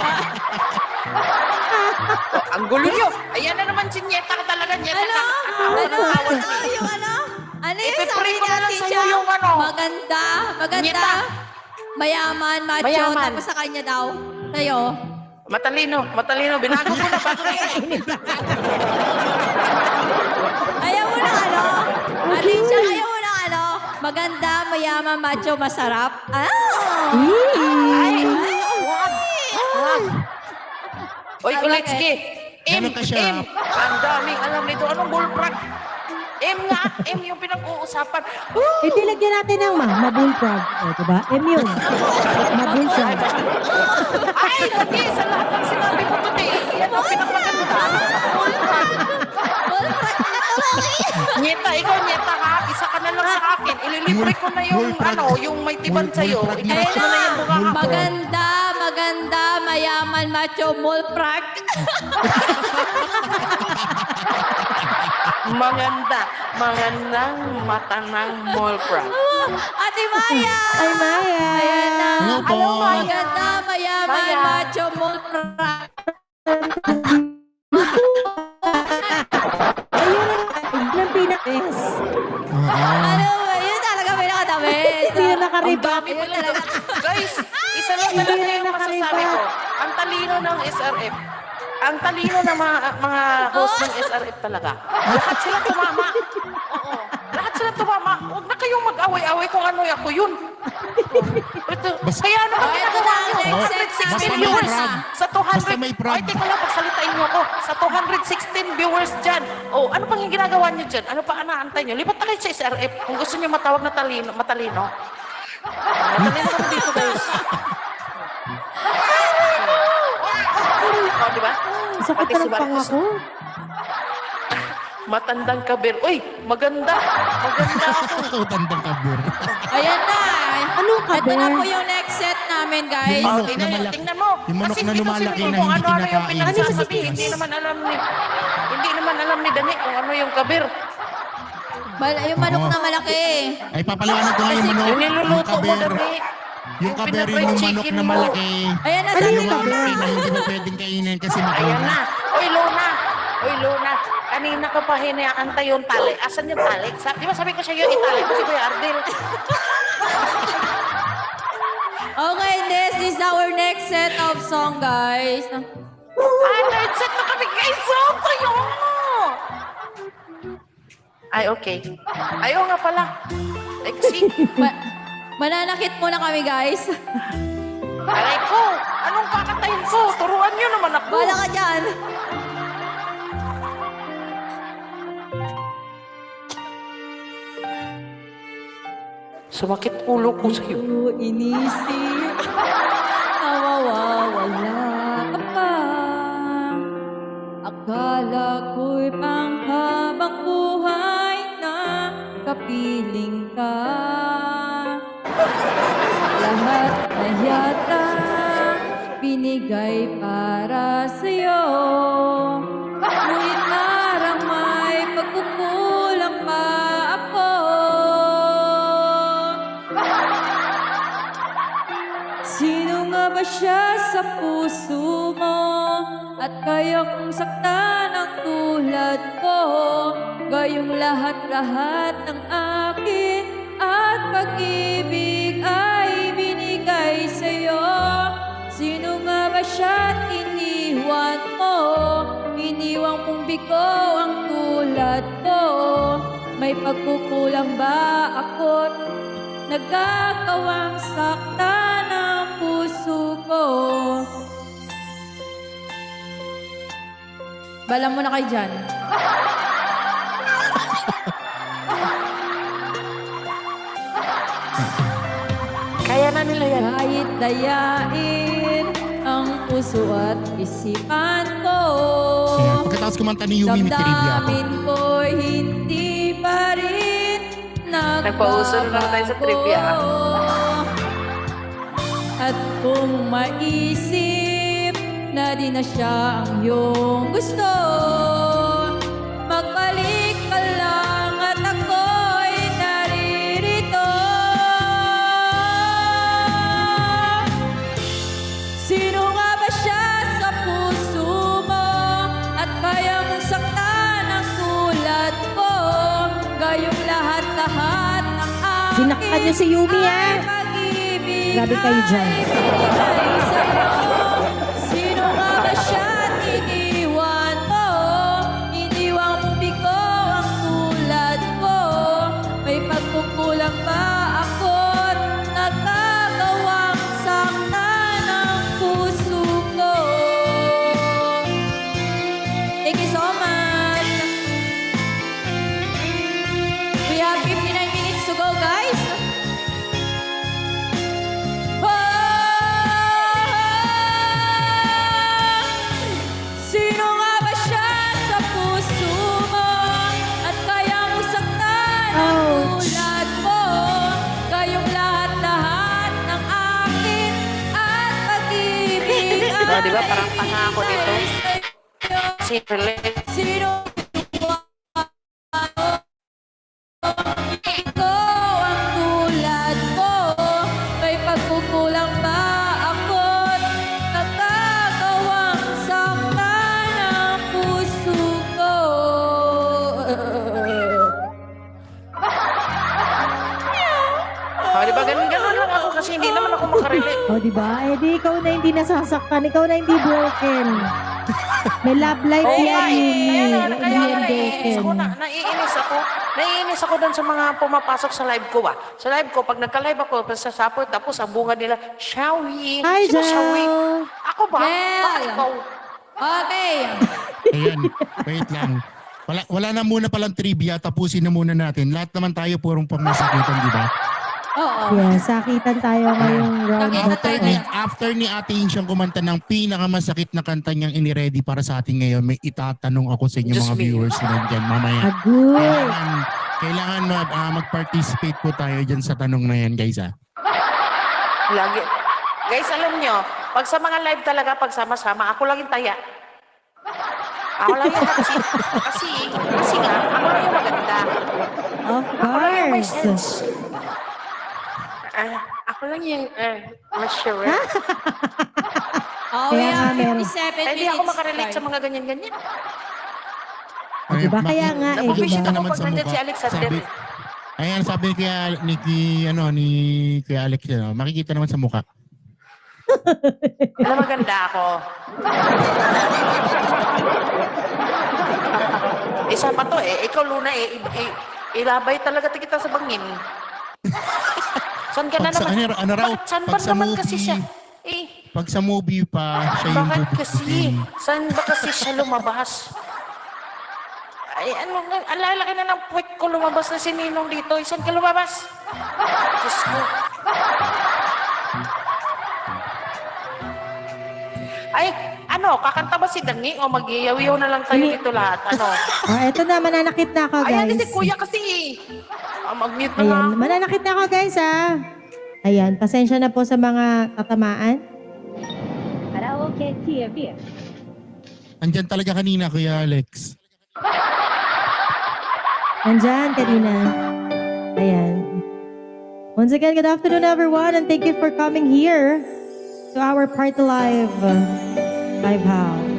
[SPEAKER 1] Ang gulo niyo. Ayan na naman si Nieta ka talaga. Nieta
[SPEAKER 3] Ano?
[SPEAKER 1] ka.
[SPEAKER 3] Ano? Ano? Yung ano? Ano yung
[SPEAKER 1] Ipipray
[SPEAKER 3] sabi
[SPEAKER 1] ko na lang
[SPEAKER 3] natin
[SPEAKER 1] sa'yo
[SPEAKER 3] siya?
[SPEAKER 1] yung ano.
[SPEAKER 3] Maganda. Maganda.
[SPEAKER 1] Nyeta.
[SPEAKER 3] Mayaman, macho.
[SPEAKER 1] Mayaman.
[SPEAKER 3] Tapos sa kanya daw. Sa'yo.
[SPEAKER 1] Matalino, matalino. Binago ko na bago na
[SPEAKER 3] Ayaw mo na ano? Atin siya, ayaw mo na ano? Maganda, mayaman, macho, masarap. Ah!
[SPEAKER 1] Ay, wag. Wag. Oy, Kulitski.
[SPEAKER 4] Gano'n ka siya?
[SPEAKER 1] Ang daming alam nito. Anong bullfrog? Nga. Yung pinag-uusapan.
[SPEAKER 2] Hindi lagyan natin ng mabullfrog. O, diba? yun. Mabullfrog.
[SPEAKER 1] Ay, lagi. Sa lahat ng sinabi mo today. Yan ang pinagmaganda. Bullfrog. Nieta, ikaw, Nieta, ha? Isa ka na lang sa akin. Ililibre ko na yung,
[SPEAKER 4] Bullfrog.
[SPEAKER 1] yung may tiban sa'yo.
[SPEAKER 4] Bullfrog na.
[SPEAKER 1] Ikaw na yung bunga.
[SPEAKER 3] Maganda, maganda, mayaman, macho, mulprak.
[SPEAKER 1] Magandang mata ng bullfrog.
[SPEAKER 3] Ate Maya!
[SPEAKER 2] Ay, Maya.
[SPEAKER 3] Ayan na.
[SPEAKER 4] Hello po.
[SPEAKER 3] Maganda, mayaman,
[SPEAKER 1] Maya.
[SPEAKER 3] macho, mulprak.
[SPEAKER 2] Ayun ang pinaka-S.
[SPEAKER 3] Ano ba? Yun talaga pinaka-the-best.
[SPEAKER 2] Hindi na
[SPEAKER 1] Ang
[SPEAKER 2] nakariba.
[SPEAKER 1] dami
[SPEAKER 3] Yun
[SPEAKER 1] pala.
[SPEAKER 3] talaga.
[SPEAKER 1] Guys, isa lang
[SPEAKER 2] Hindi
[SPEAKER 1] talaga
[SPEAKER 2] na
[SPEAKER 1] yung masasabi
[SPEAKER 2] nakariba.
[SPEAKER 1] ko. Ang talino ng SRF. Ang talino ng mga host ng SRF talaga. Lahat sila tumama. Oo. Lahat sila tumama. Huwag na kayong mag-away-away kung ano ako yun. Ito, kaya naman
[SPEAKER 3] Oh, ito
[SPEAKER 1] ginagawa
[SPEAKER 3] na,
[SPEAKER 1] nyo.
[SPEAKER 3] next
[SPEAKER 1] 116
[SPEAKER 3] set.
[SPEAKER 4] Basta may
[SPEAKER 1] viewers.
[SPEAKER 4] prag.
[SPEAKER 1] Sa 200.
[SPEAKER 4] Basta may prag.
[SPEAKER 1] Ay, teka lang, pagsalitain nyo ako. Sa 216 viewers dyan. Oh, ano pang yung ginagawa nyo dyan? Ano pa anaantay nyo? Lipat na kayo sa SRF kung gusto nyo matawag na matalino. Matalino kami dito, guys. Oh, di ba?
[SPEAKER 2] Sakit
[SPEAKER 1] Pati si
[SPEAKER 2] ng pang
[SPEAKER 1] Marcos,
[SPEAKER 2] ako.
[SPEAKER 1] matandang kabir. Uy, maganda. Maganda ako.
[SPEAKER 4] Tandang kabir.
[SPEAKER 3] Ayan na.
[SPEAKER 2] Anong
[SPEAKER 3] Ito na
[SPEAKER 2] kaber?
[SPEAKER 3] po yung next set namin, guys.
[SPEAKER 4] Yung
[SPEAKER 1] Oh,
[SPEAKER 4] manok
[SPEAKER 1] tingnan
[SPEAKER 4] na
[SPEAKER 1] nyo,
[SPEAKER 4] malaki.
[SPEAKER 1] tingnan mo.
[SPEAKER 4] Yung manok
[SPEAKER 1] Kasi
[SPEAKER 4] na
[SPEAKER 1] ito si
[SPEAKER 4] lumalaki
[SPEAKER 1] Mimi
[SPEAKER 4] na
[SPEAKER 1] kung
[SPEAKER 4] hindi
[SPEAKER 1] ano-ano yung
[SPEAKER 4] kinakain.
[SPEAKER 1] pinagsasabi. Hindi naman alam ni Dani kung ano yung kabir.
[SPEAKER 3] Yung manok
[SPEAKER 4] Oo.
[SPEAKER 3] na malaki.
[SPEAKER 4] Ay, papaliwanag ko nga yung manok.
[SPEAKER 1] Yung niluluto mo,
[SPEAKER 4] kabir.
[SPEAKER 1] Dani.
[SPEAKER 4] Yung kabir
[SPEAKER 1] pinafried
[SPEAKER 4] yung manok
[SPEAKER 1] chicken
[SPEAKER 4] na
[SPEAKER 1] mo.
[SPEAKER 4] malaki.
[SPEAKER 3] Ayan na,
[SPEAKER 2] Ano
[SPEAKER 3] sabi
[SPEAKER 2] yung
[SPEAKER 3] ko.
[SPEAKER 2] kabir?
[SPEAKER 4] Na hindi mo pwedeng kainin kasi
[SPEAKER 1] Ayan
[SPEAKER 4] makuha.
[SPEAKER 1] na. Uy, Luna. Uy, Luna. Kanina ka pa hinaantay yung tali. Asan yung tali? Di ba sabi ko siya yung itali ko si Kuya Ardel?
[SPEAKER 3] Okay, this is our next set of song, guys.
[SPEAKER 1] Third set na kami guys. So, tayo. Ay, okay. Ayaw nga pala. Ay, kasi,
[SPEAKER 3] Mananakit muna kami, guys.
[SPEAKER 1] aray ko. Anong kakantayin ko? Turuan nyo naman ako.
[SPEAKER 3] Bala ka dyan.
[SPEAKER 1] Sumakit ulo ko sa'yo.
[SPEAKER 3] Inisip na mawawala ka pa. Akala ko'y panghabang buhay na kapiling ka. Lahat na yata binigay para sa'yo. Ngunit parang may pagkukulang pa ako. Sino nga ba siya sa puso mo? At kaya kong saktan ang tulad ko. Gayong lahat-lahat ng akin at pag-ibig ay binigay sa'yo. Sino nga ba siya at iniwan mo? Iniwang mong bigo ang tulad ko. May pagkukulang ba ako't nagkakawang saktan ang puso ko? Bala mo na kayo dyan.
[SPEAKER 1] Kaya na nila yan.
[SPEAKER 3] Kahit dayain ang puso at isipan ko.
[SPEAKER 4] Ayan, pagkatapos kumanta ni Yumi, may trivia ako.
[SPEAKER 3] Damdamin ko'y hindi pa rin
[SPEAKER 1] Nagpauso na lang tayo sa trivia.
[SPEAKER 3] At kung maisip na di na siya ang iyong gusto, magbalik ka lang at ako'y naririto. Sino nga ba siya sa puso mo at kaya mong saktan ang tulad ko? Gayong lahat-lahat ng akin
[SPEAKER 2] Sinaktan niyo si Yumi,
[SPEAKER 3] ay
[SPEAKER 2] ah.
[SPEAKER 3] pag-ibig
[SPEAKER 2] Grabe kayo dyan.
[SPEAKER 3] ay binigay sa'yo. Sino nga ba siya at iniwan mo? Iniwang mong bigo ang tulad ko. May pagkukulang ba ako't nagkagawang saktan ng puso ko? Thank you so much. We have 59 minutes to go, guys. Sino nga ba siya sa puso mo at kaya mo saktan ang
[SPEAKER 2] Ouch.
[SPEAKER 3] tulad mo? Kayong lahat-lahat ng akin at pag-ibig ay
[SPEAKER 1] Di ba, parang tanga ako dito.
[SPEAKER 3] sa'yo.
[SPEAKER 1] Si Relate.
[SPEAKER 3] Sino ikaw ang tulad ko? May pagkukulang ba ako't nagkagawang saktan ang puso ko?
[SPEAKER 1] Di ba, ganun lang ako kasi hindi naman ako makarelate.
[SPEAKER 2] O, di ba? Eh, di ikaw na hindi nasasaktan. Ikaw na hindi broken. May love life
[SPEAKER 1] Oo
[SPEAKER 2] yan,
[SPEAKER 1] nga eh.
[SPEAKER 2] Yumi.
[SPEAKER 1] Kaya nga,
[SPEAKER 2] Hindi
[SPEAKER 1] naiinis ako
[SPEAKER 2] broken.
[SPEAKER 1] naiinis ako. Naiinis ako doon sa mga pumapasok sa live ko ah. Sa live ko, pag nagka-live ako, sa support, tapos ang bunga nila, Shawi.
[SPEAKER 2] Hi,
[SPEAKER 1] Sino Shawi?
[SPEAKER 2] Jel.
[SPEAKER 1] Ako ba?
[SPEAKER 3] Jel.
[SPEAKER 1] Bakit ikaw?
[SPEAKER 3] Okay.
[SPEAKER 5] Ayan, wait lang. Wala na muna palang trivia, tapusin na muna natin. Lahat naman tayo purong pamasakitan, di ba?
[SPEAKER 3] Oo.
[SPEAKER 2] Yes, sakitan tayo ngayong round
[SPEAKER 3] Sakita
[SPEAKER 2] na to.
[SPEAKER 3] tayo.
[SPEAKER 5] After ni Ate Insyang kumanta ng pinakamasakit na kanta niyang iniready para sa atin ngayon, may itatanong ako sa inyo
[SPEAKER 1] Diyos
[SPEAKER 5] mga
[SPEAKER 1] me.
[SPEAKER 5] viewers na nandyan mamaya.
[SPEAKER 2] Agoy.
[SPEAKER 5] Kailangan mag-participate po tayo dyan sa tanong na yan, guys.
[SPEAKER 1] Lagi. Guys, alam nyo, pag sa mga live talaga, pag sama-sama, ako lang yung taya. Ako lang yung kasi nga, ako lang yung maganda.
[SPEAKER 2] Of
[SPEAKER 1] Ako lang yung may
[SPEAKER 2] course.
[SPEAKER 1] sense. Ako lang yung mature.
[SPEAKER 3] Oh, we
[SPEAKER 2] Kaya
[SPEAKER 3] have
[SPEAKER 2] nga, meron.
[SPEAKER 3] 57
[SPEAKER 1] Kaya hindi
[SPEAKER 3] minutes.
[SPEAKER 1] ako makarelate sa
[SPEAKER 3] guys.
[SPEAKER 1] mga ganyan-ganyan.
[SPEAKER 2] Diba? Kaya nga eh,
[SPEAKER 1] Nabubisit
[SPEAKER 2] diba?
[SPEAKER 1] ako pag nandyan si Alexander.
[SPEAKER 5] Ayan, sabi ni Kuya Alex, makikita naman sa mukha.
[SPEAKER 1] Alam, maganda ako. Isa pa to eh. Ikaw, Luna eh. Ilabay talaga kita sa bangin. Saan ka na
[SPEAKER 5] Pag sa-
[SPEAKER 1] naman?
[SPEAKER 5] ano raw?
[SPEAKER 1] Bakit? Saan ba
[SPEAKER 5] Pag sa
[SPEAKER 1] naman
[SPEAKER 5] movie,
[SPEAKER 1] kasi siya? Eh,
[SPEAKER 5] Pag sa movie pa, siya yung
[SPEAKER 1] bakit kasi?
[SPEAKER 5] bubukutin.
[SPEAKER 1] Saan ba kasi siya lumabas? Ay, ano, ang lalaki na ng puwet ko lumabas na si Ninong dito. Saan ka lumabas? Diyos ko. Ay, ano, kakanta ba si Dangi o mag-iyaw na lang tayo dito lahat? Ano?
[SPEAKER 2] Eto na, mananakit na ako,
[SPEAKER 1] Ayan,
[SPEAKER 2] guys.
[SPEAKER 1] si Kuya kasi. Mag-mute na
[SPEAKER 2] Ayan,
[SPEAKER 1] lang.
[SPEAKER 2] mananakit na ako, guys, ha. Ayan, pasensya na po sa mga tatamaan.
[SPEAKER 5] Andyan talaga kanina, Kuya Alex.
[SPEAKER 2] Nandyan, kanina. Ayan. Once again, good afternoon, everyone, and thank you for coming here to our Party Live live house.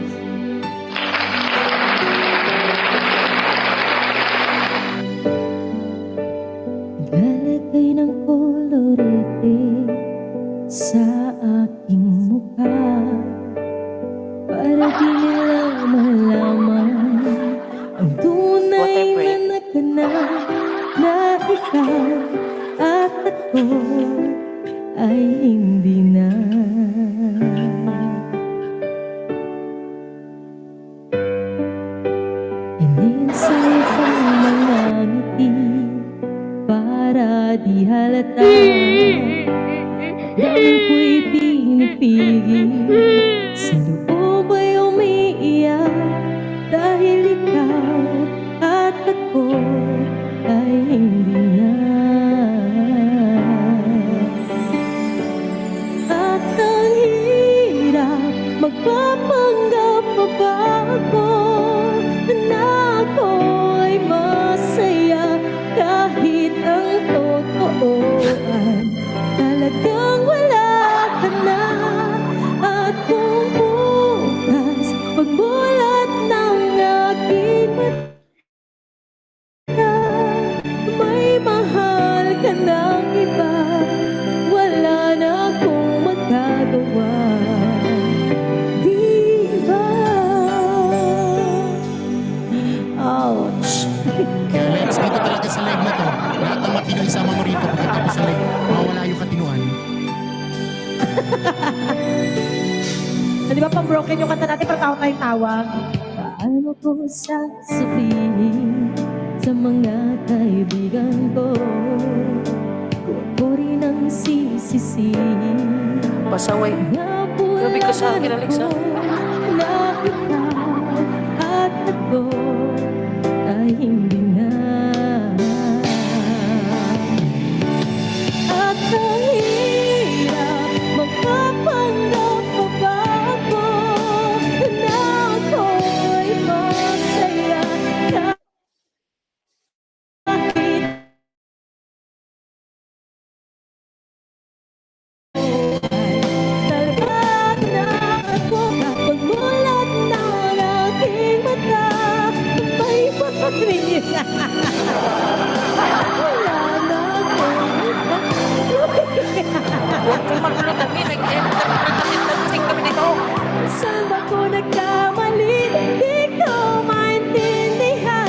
[SPEAKER 2] Naglalagay ng kolorete sa aking mukha para di nila malaman ang tunay na naganap na ikaw at ako ay hindi na. Ininsay ko mga ngiti para di halata. Daming ko'y pinipigil, sa loob ay umiiyak dahil ikaw at ako ay hindi na. pagmulat ng aking mata, may mahal ka ng iba, wala na akong magagawa. Di ba? Ouch.
[SPEAKER 5] Kaya Lex, dito talaga sa live na to, lahat ng matino isama mo rito pagkatapos sa live, mawawala yung katinuan.
[SPEAKER 2] Di ba pang broken yung kanta natin, pero tawa tayong tawa. Paano ko sasabihin sa mga kaibigan ko kung ako rin ang sisisihin?
[SPEAKER 1] Pasaway. Grabe ka sa akin, Alexa.
[SPEAKER 2] Na ikaw at ako ay hindi na. At ang hirap magpapanggap pa ba ako na ako'y masaya kahit talaga na ako pagmulat ng aking mata, may pagpatrin. Wala na
[SPEAKER 1] Huwag kang magulo kami. Nag-dancing kami dito.
[SPEAKER 2] Saan ba ko nagkamali? Di ko maintindihan.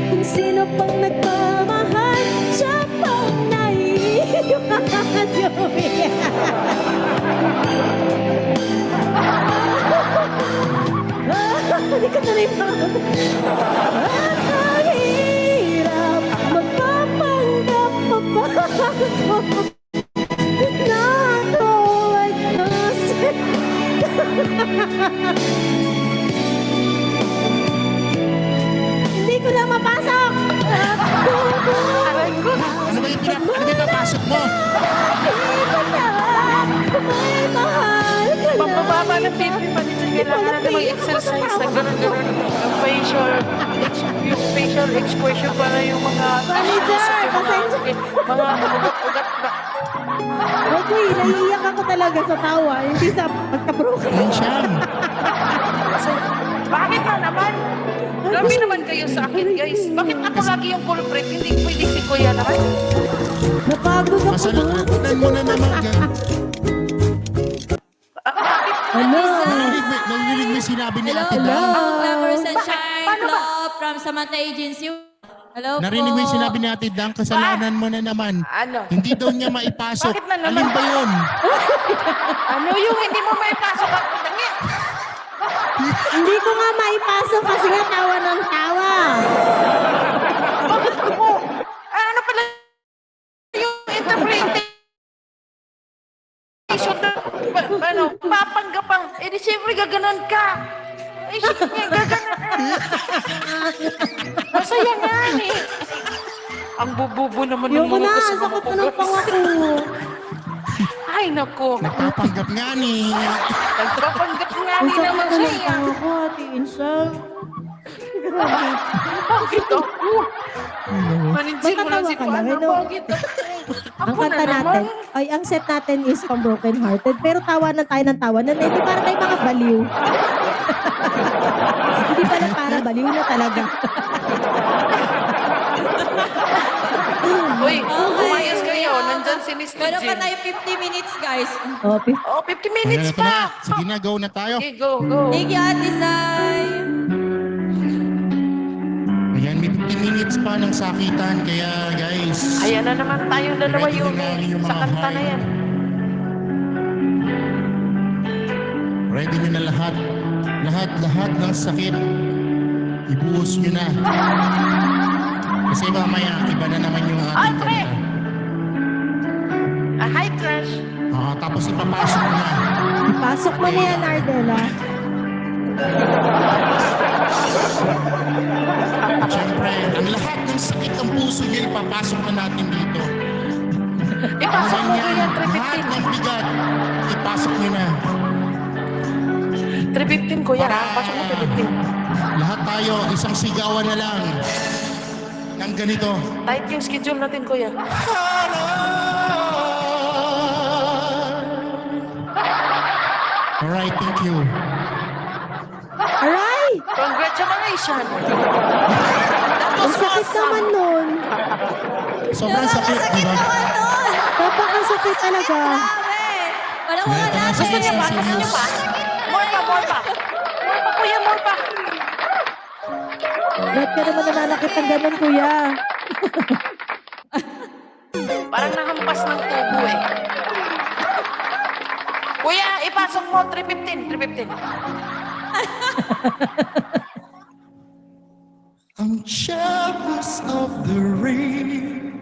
[SPEAKER 2] Kung sino pang nagmamahal, siya pang naiiwan. Hindi ka na rin at ang hirap magpapanggap pa ba ako na ako ay masaya. Hindi ko na mapasok.
[SPEAKER 1] Aray ko.
[SPEAKER 5] Ano ba yung pinapasok mo?
[SPEAKER 2] May mahal ka na.
[SPEAKER 1] Pampababa ng BP pa dito. Kailangan natin mag-exercise na gano'n-gano'n. Yung facial expression para yung mga...
[SPEAKER 2] Manager, pasensya.
[SPEAKER 1] Mga ugat-ugat ba?
[SPEAKER 2] Okay, naiiyak ako talaga sa tawa. Hindi sa pagka-broken.
[SPEAKER 5] Ayun siya.
[SPEAKER 1] Kasi, bakit na naman? Grabe naman kayo sa akin, guys. Bakit ako lagi yung culprit? Hindi pwede si Kuya naman.
[SPEAKER 2] Napagod ako.
[SPEAKER 5] Masalanan mo na naman.
[SPEAKER 2] Ano?
[SPEAKER 5] Narinig mo yung sinabi ni
[SPEAKER 3] Hello,
[SPEAKER 5] Ate
[SPEAKER 3] hello.
[SPEAKER 5] Dang.
[SPEAKER 3] Clever Sunshine
[SPEAKER 1] Paano ba?
[SPEAKER 3] Club from Samantha Agency. Hello
[SPEAKER 5] Narinig mo yung
[SPEAKER 3] po.
[SPEAKER 5] sinabi ni Ate Dang, kasalanan mo na naman.
[SPEAKER 1] Ano?
[SPEAKER 5] Hindi daw niya maipasok.
[SPEAKER 1] Bakit na naman?
[SPEAKER 5] Alin ba yun?
[SPEAKER 1] Ano yung hindi mo may pasok ako? Tangi!
[SPEAKER 2] Hindi ko nga maipasok kasi nga tawa ng tawa.
[SPEAKER 1] Bakit ko? Ano pala yung interpretation na, ano, papanggapang, eh di siyempre gaganon ka. Eh siyempre gaganon. Masaya nga eh. Ang bububo naman ng
[SPEAKER 2] Yung ko
[SPEAKER 1] mga
[SPEAKER 2] na,
[SPEAKER 1] gusto
[SPEAKER 2] sakot ko ng pangako.
[SPEAKER 1] Ay nako.
[SPEAKER 5] Nagpapanggap nga ni.
[SPEAKER 1] Nagpapanggap nga
[SPEAKER 2] Ang
[SPEAKER 1] din
[SPEAKER 2] sakot
[SPEAKER 1] naman
[SPEAKER 2] ko ng
[SPEAKER 1] siya.
[SPEAKER 2] pangako, Ate Insang.
[SPEAKER 1] Bakit ako? Maninsin mo lang si
[SPEAKER 2] Matatawa ka lang,
[SPEAKER 1] Juan.
[SPEAKER 2] ano?
[SPEAKER 1] Bakit ako?
[SPEAKER 2] Ang
[SPEAKER 1] Ako
[SPEAKER 2] kanta
[SPEAKER 1] na
[SPEAKER 2] natin,
[SPEAKER 1] naman.
[SPEAKER 2] ay ang set natin is pang broken hearted, pero tawanan tayo ng tawanan. Hindi para tayo mga baliw. Hindi pala para baliw na talaga.
[SPEAKER 1] Uy, umayos kayo. Nandyan si Mr.
[SPEAKER 3] Meron pa
[SPEAKER 1] Jim.
[SPEAKER 3] tayo 50 minutes, guys.
[SPEAKER 2] Oh,
[SPEAKER 1] Oh, 50 minutes
[SPEAKER 5] Ayan, ito na.
[SPEAKER 1] pa.
[SPEAKER 5] Sige na, go na tayo.
[SPEAKER 1] Okay, go, go.
[SPEAKER 3] Thank you, Ate Sai.
[SPEAKER 5] Ayan, may 15 minutes pa ng sakitan. Kaya guys,
[SPEAKER 1] Ayan na naman tayong dalawa
[SPEAKER 5] Ready
[SPEAKER 1] yun
[SPEAKER 5] na nga yung
[SPEAKER 1] sa
[SPEAKER 5] mga
[SPEAKER 1] kanta na
[SPEAKER 5] high.
[SPEAKER 1] yan.
[SPEAKER 5] ready nyo na lahat. Lahat ng sakit. Ibuhos nyo na. Kasi mamaya, iba na naman yung
[SPEAKER 1] Ay,
[SPEAKER 5] ating
[SPEAKER 1] pre!
[SPEAKER 5] kanta.
[SPEAKER 1] Hi, Crush.
[SPEAKER 5] Tapos ipapasok na.
[SPEAKER 2] ipasok mo na yan, Ardela.
[SPEAKER 5] Siyempre, ang lahat ng sakit ng puso nyo, ipapasok na natin dito.
[SPEAKER 1] Ipasok mo ko yan,
[SPEAKER 5] Lahat
[SPEAKER 1] 315.
[SPEAKER 5] ng bigat, ipasok nyo na.
[SPEAKER 1] 315 ko yan, ha? Pasok mo 315.
[SPEAKER 5] Lahat tayo, isang sigawan na lang. Ng ganito.
[SPEAKER 1] Tight yung schedule natin, kuya.
[SPEAKER 5] Alright, thank you.
[SPEAKER 2] Aray!
[SPEAKER 1] Congratulations! That
[SPEAKER 2] Ang
[SPEAKER 1] was
[SPEAKER 2] sakit naman
[SPEAKER 1] awesome!
[SPEAKER 2] nun.
[SPEAKER 5] Sobrang sakit, di ba?
[SPEAKER 2] Napakasakit talaga.
[SPEAKER 3] Grabe! Palawakan
[SPEAKER 5] Neto na
[SPEAKER 3] natin.
[SPEAKER 5] si
[SPEAKER 1] Gusto niya pa?
[SPEAKER 5] Mrs.
[SPEAKER 1] Gusto niya pa? More pa, more pa! More pa, kuya, more pa!
[SPEAKER 2] Ba't ka naman nananakit ng ganun, kuya?
[SPEAKER 1] Parang nahampas ng tubo eh. Kuya, ipasok mo 315, 315.
[SPEAKER 4] I'm jealous of the rain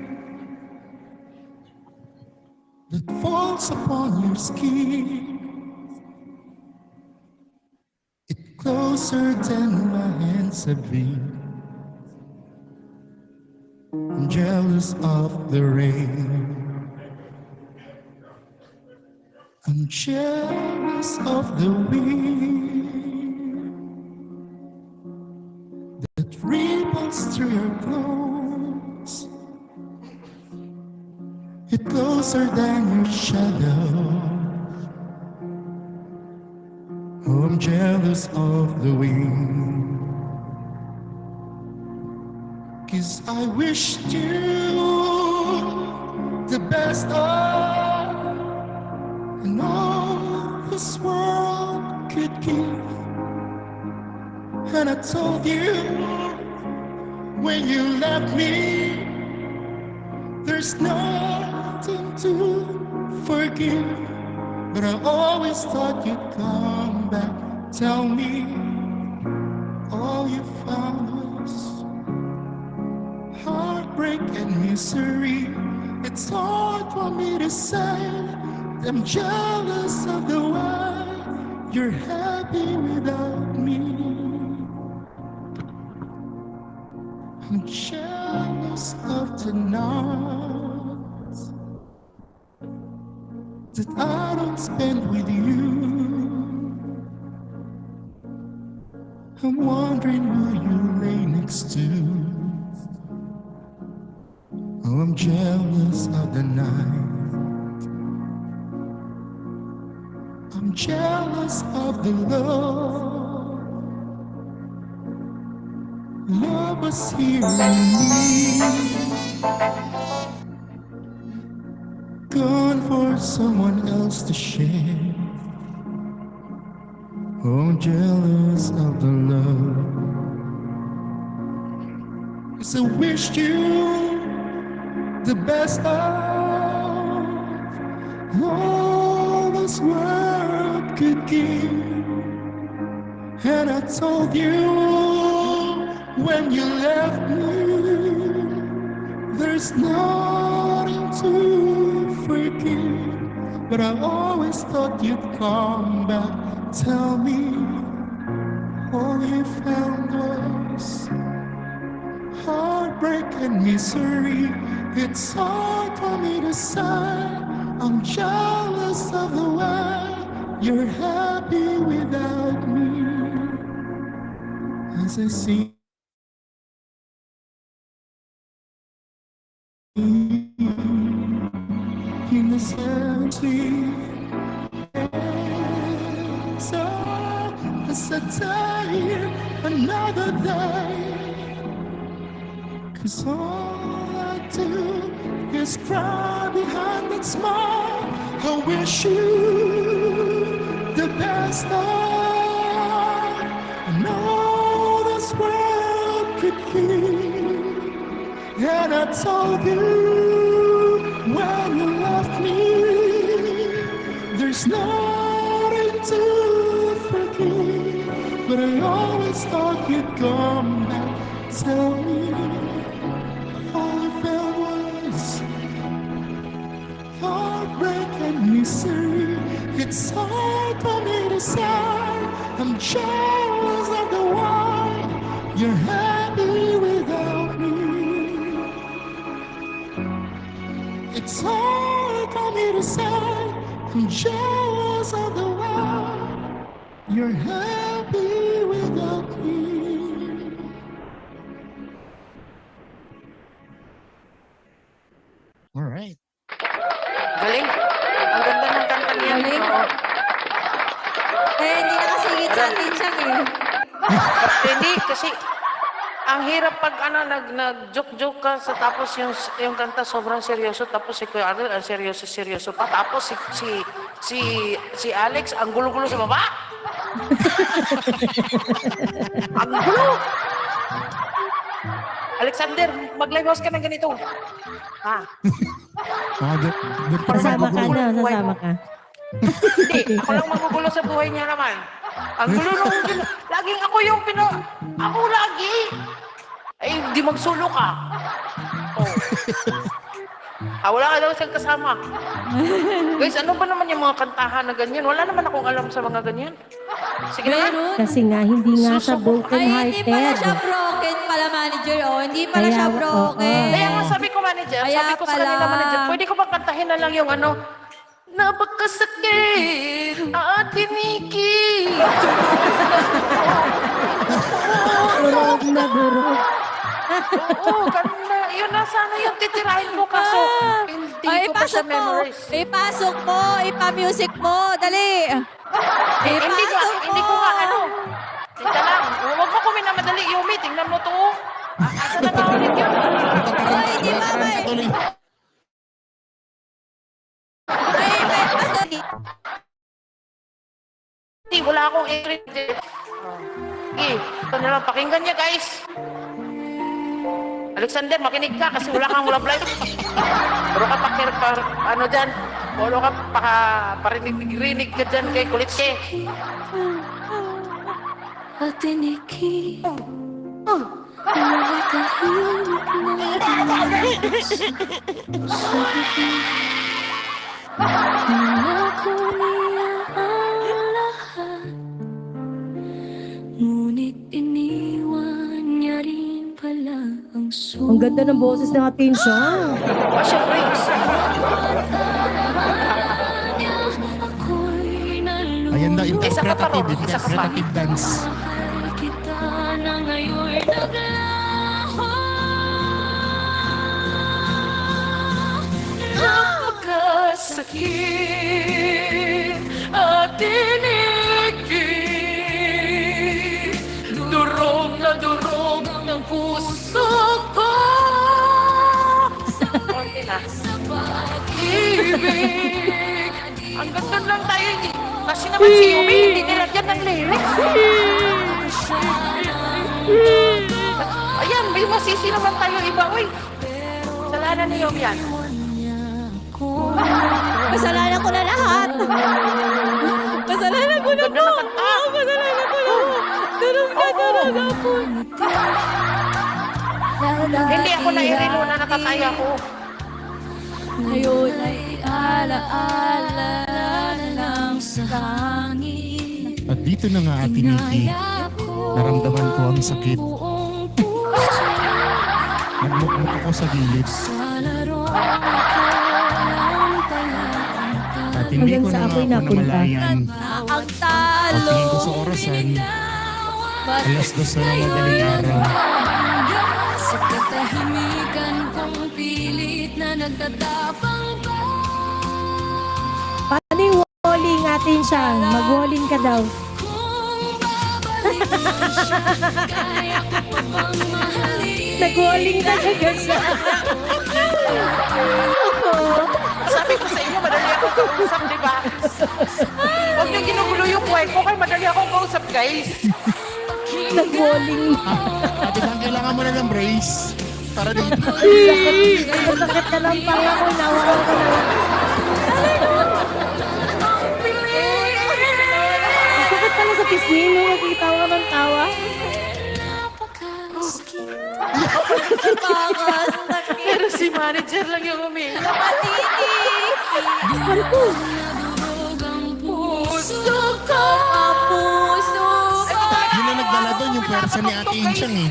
[SPEAKER 4] that falls upon your skin. It's closer than my hands have been. I'm jealous of the rain. I'm jealous of the wind that ripples through your clothes. It's closer than your shadow. Oh, I'm jealous of the wind. 'Cause I wished you the best of and all this world could give. And I told you when you left me, there's nothing to forgive. But I always thought you'd come back. Tell me all you found was heartbreak and misery. It's hard for me to say I'm jealous of the way you're happy without me. I'm jealous of the nights that I don't spend with you. I'm wondering who you lay next to. Oh, I'm jealous of the night. I'm jealous of the love. Love was here in me, gone for someone else to share. Oh, I'm jealous of the love. 'Cause I wished you the best of all this world could give. And I told you when you left me, there's nothing to forgive. But I always thought you'd come back. Tell me all you found was heartbreak and misery. It's hard for me to say I'm jealous of the way you're happy without me. As I see in the cemetery, so as I die here another day. 'Cause all I do is cry behind that smile. I wish you the best of and all this world could give. And I told you when you left me, there's nothing to forgive. But I always thought you'd come back. Tell me all I felt was heartbreak and misery. It's hard for me to say I'm jealous of the way you're happy without me. It's hard for me to say I'm jealous of the way you're happy without me.
[SPEAKER 5] Alright.
[SPEAKER 1] Galing. Ang ganda ng kanta niya.
[SPEAKER 3] Galing.
[SPEAKER 1] Oo.
[SPEAKER 3] natin siya eh.
[SPEAKER 1] Hindi, kasi ang hirap pag nag-joke-joke ka sa tapos yung kanta sobrang seryoso tapos si Kuya Arnel ang seryoso pa tapos si Alex ang gulo-gulo sa baba. Ang gulo. Alexander, mag-live house ka ng ganito. Ha?
[SPEAKER 5] Doon pa rin
[SPEAKER 2] Sasama ka
[SPEAKER 5] magugulo.
[SPEAKER 2] na, sasama ka.
[SPEAKER 1] Hindi, ako lang magugulo sa buhay niya naman. Ang gulo nung laging ako yung ako lagi. Ay, di magsulo ka. Oh. Wala ka daw siyang kasama. Guys, ano ba naman yung mga kantahan na ganyan? Wala naman akong alam sa mga ganyan. Sige na.
[SPEAKER 3] Meron?
[SPEAKER 2] Kasi nga, hindi nga siya broken
[SPEAKER 3] Ay, hindi pala siya
[SPEAKER 2] hearted.
[SPEAKER 3] broken pala, manager. Oh, hindi pala
[SPEAKER 2] Kaya,
[SPEAKER 3] siya broken.
[SPEAKER 1] Kaya nga sabi ko, manager,
[SPEAKER 3] Kaya
[SPEAKER 1] sabi ko sa
[SPEAKER 3] pala.
[SPEAKER 1] kanila, manager, pwede ko ba kantahin na lang yung napakasakit at tinikit.
[SPEAKER 2] Durog na durog.
[SPEAKER 1] Oo, ganda. Yun na sana yung titirahin ko kaso hindi
[SPEAKER 3] Ay,
[SPEAKER 1] ko pa siya
[SPEAKER 3] ipasok mo.
[SPEAKER 1] memorize.
[SPEAKER 3] Ipasok mo. Ipa-music mo. Dali.
[SPEAKER 1] Hindi ko nga Tika lang, huwag mo kami na madali, Yumi. Tingnan mo to. Asa na ba ulit yun?
[SPEAKER 3] Ay, di ba, may...
[SPEAKER 5] Tuloy.
[SPEAKER 3] Ay, basta.
[SPEAKER 1] Hindi, wala akong entry. Sige, ito na lang. Pakinggan niya, guys. Alexander, makinig ka kasi wala kang love life. Puro ka dyan. Puro ka parinig-rinig ka dyan kay kulit ke.
[SPEAKER 6] At tiniki nakatahimik na pinangako niya ang lahat ngunit iniwan niya rin pala ang
[SPEAKER 2] Ang ganda ng boses ng atensyon.
[SPEAKER 1] Siyempre,
[SPEAKER 6] ako'y nalulungkot
[SPEAKER 5] Ayan na,
[SPEAKER 1] Isa ka pa ron,
[SPEAKER 5] interpretative,
[SPEAKER 1] isa ka pa.
[SPEAKER 5] interpretative dance.
[SPEAKER 6] kita na ngayon'y naglaho
[SPEAKER 1] napakasakit at tinikit. Durog na durog ng puso ko. Konti na. Ibig. Ang ganda lang tayo. Kasi naman si Yumi, hindi nilagyan ng lyrics. Ayan, may masisi naman tayo iba. Uy, salanan ni Yumi yan.
[SPEAKER 3] Kasalanan ko na lahat. Kasalanan ko na
[SPEAKER 1] Ganda
[SPEAKER 3] po.
[SPEAKER 1] na kanta.
[SPEAKER 3] Kasalanan ko na po. Durog na durog ako.
[SPEAKER 1] Hindi ako nairino na nakataya ko.
[SPEAKER 3] Ngayon ay alaala na lang sa hangin.
[SPEAKER 5] At dito na nga, Ate Nikki, naramdaman ko ang sakit. Nagmukmuk ako sa gilid. At hindi ko
[SPEAKER 2] Hanggang sa
[SPEAKER 5] na nga
[SPEAKER 2] ako'y
[SPEAKER 5] ako
[SPEAKER 2] napunta.
[SPEAKER 5] namalayan.
[SPEAKER 3] Ang talo.
[SPEAKER 5] Pagtingin ko sa orasan, alas 2 na ng madaling araw.
[SPEAKER 6] Sa katahimikan kong pilit na nagtatapang ka.
[SPEAKER 2] Paano yung walling natin siya? Mag-walling ka daw.
[SPEAKER 6] Kung babalik siya, kaya ko pa bang mahalin?
[SPEAKER 2] Nag-walling talaga siya.
[SPEAKER 1] Sabi ko sa inyo, madali akong kausap, di ba? Huwag niyo ginugulo yung buhay ko, kaya madali akong kausap, guys.
[SPEAKER 2] Nag-walling.
[SPEAKER 5] Ate Bang, kailangan mo na ng brace. Para dito.
[SPEAKER 2] Sakit ka ng panga ko. Nawalan ko na lang. Sakit ka na sa pisngi. Nung nakitawa ka ng tawa.
[SPEAKER 1] Pero si manager lang yung umiiyak.
[SPEAKER 3] Puso ko. Puso ko.
[SPEAKER 5] Yun na nagdala doon, yung pwersa ni Ate Inchang eh.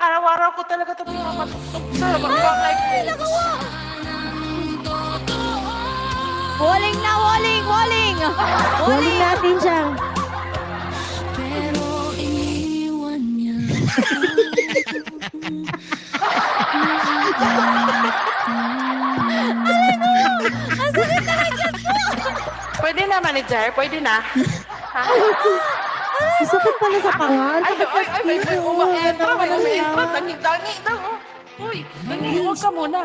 [SPEAKER 1] Araw-araw ko talaga ito pinapatugtog sa life ko.
[SPEAKER 3] Walling na, walling, walling.
[SPEAKER 2] Walling natin siya.
[SPEAKER 6] Pero iniwan niya.
[SPEAKER 1] Pwede na, manager. Pwede na. Ha?
[SPEAKER 2] Sakit pala sa pangal.
[SPEAKER 1] May umaentra. May umaentra. Tangi-tangi daw. Uy, huwag ka muna.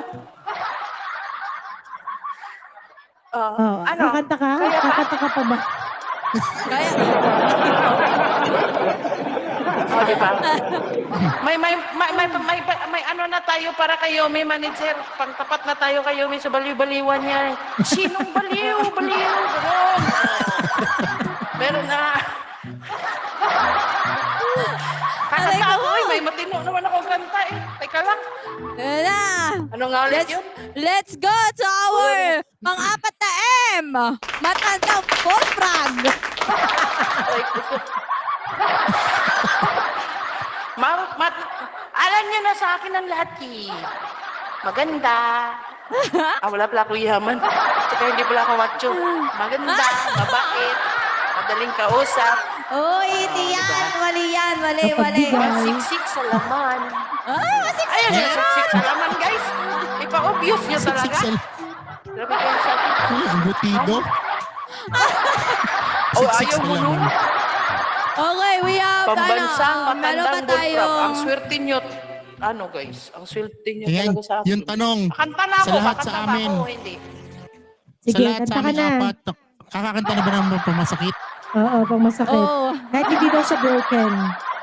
[SPEAKER 2] Oh,
[SPEAKER 1] Ano?
[SPEAKER 2] kakanta ka?
[SPEAKER 1] Kaya pa?
[SPEAKER 2] Kakanta ka pa ba?
[SPEAKER 3] Kaya,
[SPEAKER 1] O, di ba? May ano na tayo para kayo, may manager. Pangtapat na tayo kayo, may sa baliw-baliwan niya. Sinong baliw? Baliw. Ganun. Meron na. Kakanta ako eh. May matino naman ako kanta eh. Teka lang.
[SPEAKER 3] yun na.
[SPEAKER 1] Ano nga ulit yun?
[SPEAKER 3] Let's go to our pang-apat na M. Matandang bullfrog.
[SPEAKER 1] Ay, ko. Alam niyo na sa akin ang lahat eh. Maganda. Wala pala ako yaman. Tsaka hindi pala ako macho. Maganda, mabait, madaling kausap,
[SPEAKER 3] Uy, hindi yan. Mali yan. Mali.
[SPEAKER 1] masiksik sa laman.
[SPEAKER 3] Ay, masik.
[SPEAKER 1] Ayun yung siksik sa laman, guys. Ipa-obvious niyo talaga.
[SPEAKER 5] Siksik
[SPEAKER 1] Grabe kayo sa akin.
[SPEAKER 5] ang butido.
[SPEAKER 1] Oh,
[SPEAKER 5] Siksik
[SPEAKER 1] ayaw
[SPEAKER 5] sa
[SPEAKER 1] mo nun.
[SPEAKER 5] laman.
[SPEAKER 3] Okay, we have,
[SPEAKER 1] Pambansang
[SPEAKER 3] meron
[SPEAKER 1] matandang
[SPEAKER 3] ba tayo?
[SPEAKER 1] bullfrog. Ang swerte nyo, ano guys, ang swerte nyo
[SPEAKER 5] Ayan,
[SPEAKER 1] talaga sa akin.
[SPEAKER 5] yung tanong.
[SPEAKER 1] Kanta na
[SPEAKER 5] Sa
[SPEAKER 1] ako,
[SPEAKER 5] lahat
[SPEAKER 1] kakanta
[SPEAKER 5] sa
[SPEAKER 1] ba
[SPEAKER 5] amin.
[SPEAKER 1] ako? Hindi.
[SPEAKER 2] Sige,
[SPEAKER 5] Sa lahat
[SPEAKER 2] kanta
[SPEAKER 5] sa
[SPEAKER 2] ka
[SPEAKER 5] amin
[SPEAKER 2] na.
[SPEAKER 5] apat, kakakanta na ba ng pamasakit?
[SPEAKER 2] Oo, pang masakit.
[SPEAKER 3] Oh.
[SPEAKER 2] Kahit hindi daw siya broken.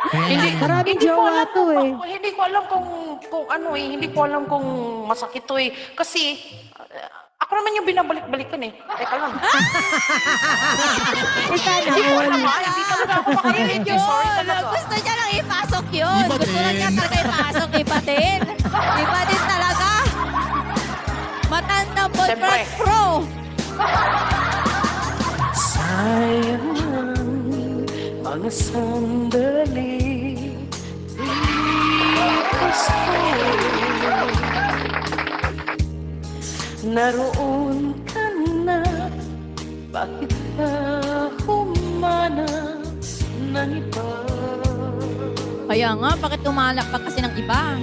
[SPEAKER 1] Hindi,
[SPEAKER 2] Maraming
[SPEAKER 1] hindi ko
[SPEAKER 2] jowa
[SPEAKER 1] alam
[SPEAKER 2] to
[SPEAKER 1] kung,
[SPEAKER 2] eh.
[SPEAKER 1] hindi ko alam kung ano eh, hindi ko alam kung masakit to eh. Kasi, ako naman yung binabalik-balikan eh. Teka lang.
[SPEAKER 2] Sana
[SPEAKER 1] Hindi ko
[SPEAKER 2] all.
[SPEAKER 1] alam hindi talaga ako makakilig eh. Sorry talaga.
[SPEAKER 3] Gusto niya lang ipasok yun.
[SPEAKER 5] Iba
[SPEAKER 3] Gusto lang niya
[SPEAKER 5] din.
[SPEAKER 3] talaga ipasok. Iba din. Iba din talaga. Matandang bullfrog
[SPEAKER 1] Siyempre.
[SPEAKER 3] pro.
[SPEAKER 1] Sayang mga sandali dito sa'yo. Naroon ka na, bakit ka humanap ng iba?
[SPEAKER 3] Kaya nga, bakit tumalak pa kasi ng iba?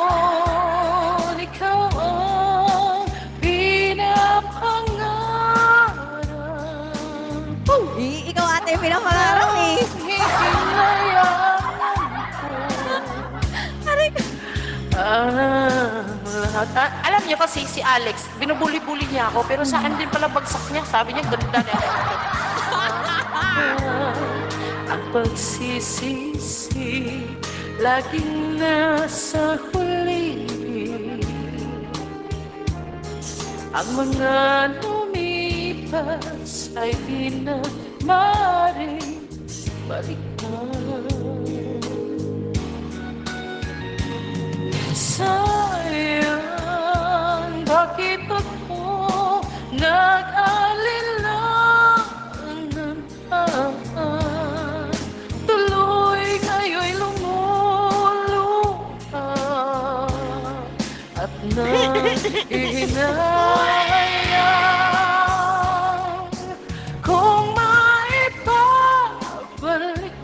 [SPEAKER 1] Ngayon, ikaw ang pinapangarap.
[SPEAKER 3] Ikaw ate yung pinapangarap eh.
[SPEAKER 1] Alam niyo kasi si Alex, binubuli-buli niya ako, pero saan din pala bagsak niya? Sabi niya, ganda niya. Ang pagsisisi, laging nasa huli. Ang mga lumipas ay di na maaaring balikan. Sayang, bakit ako nag-alilangan? Tuloy ngayon'y lumuluha at nahihinayang kung maipabalik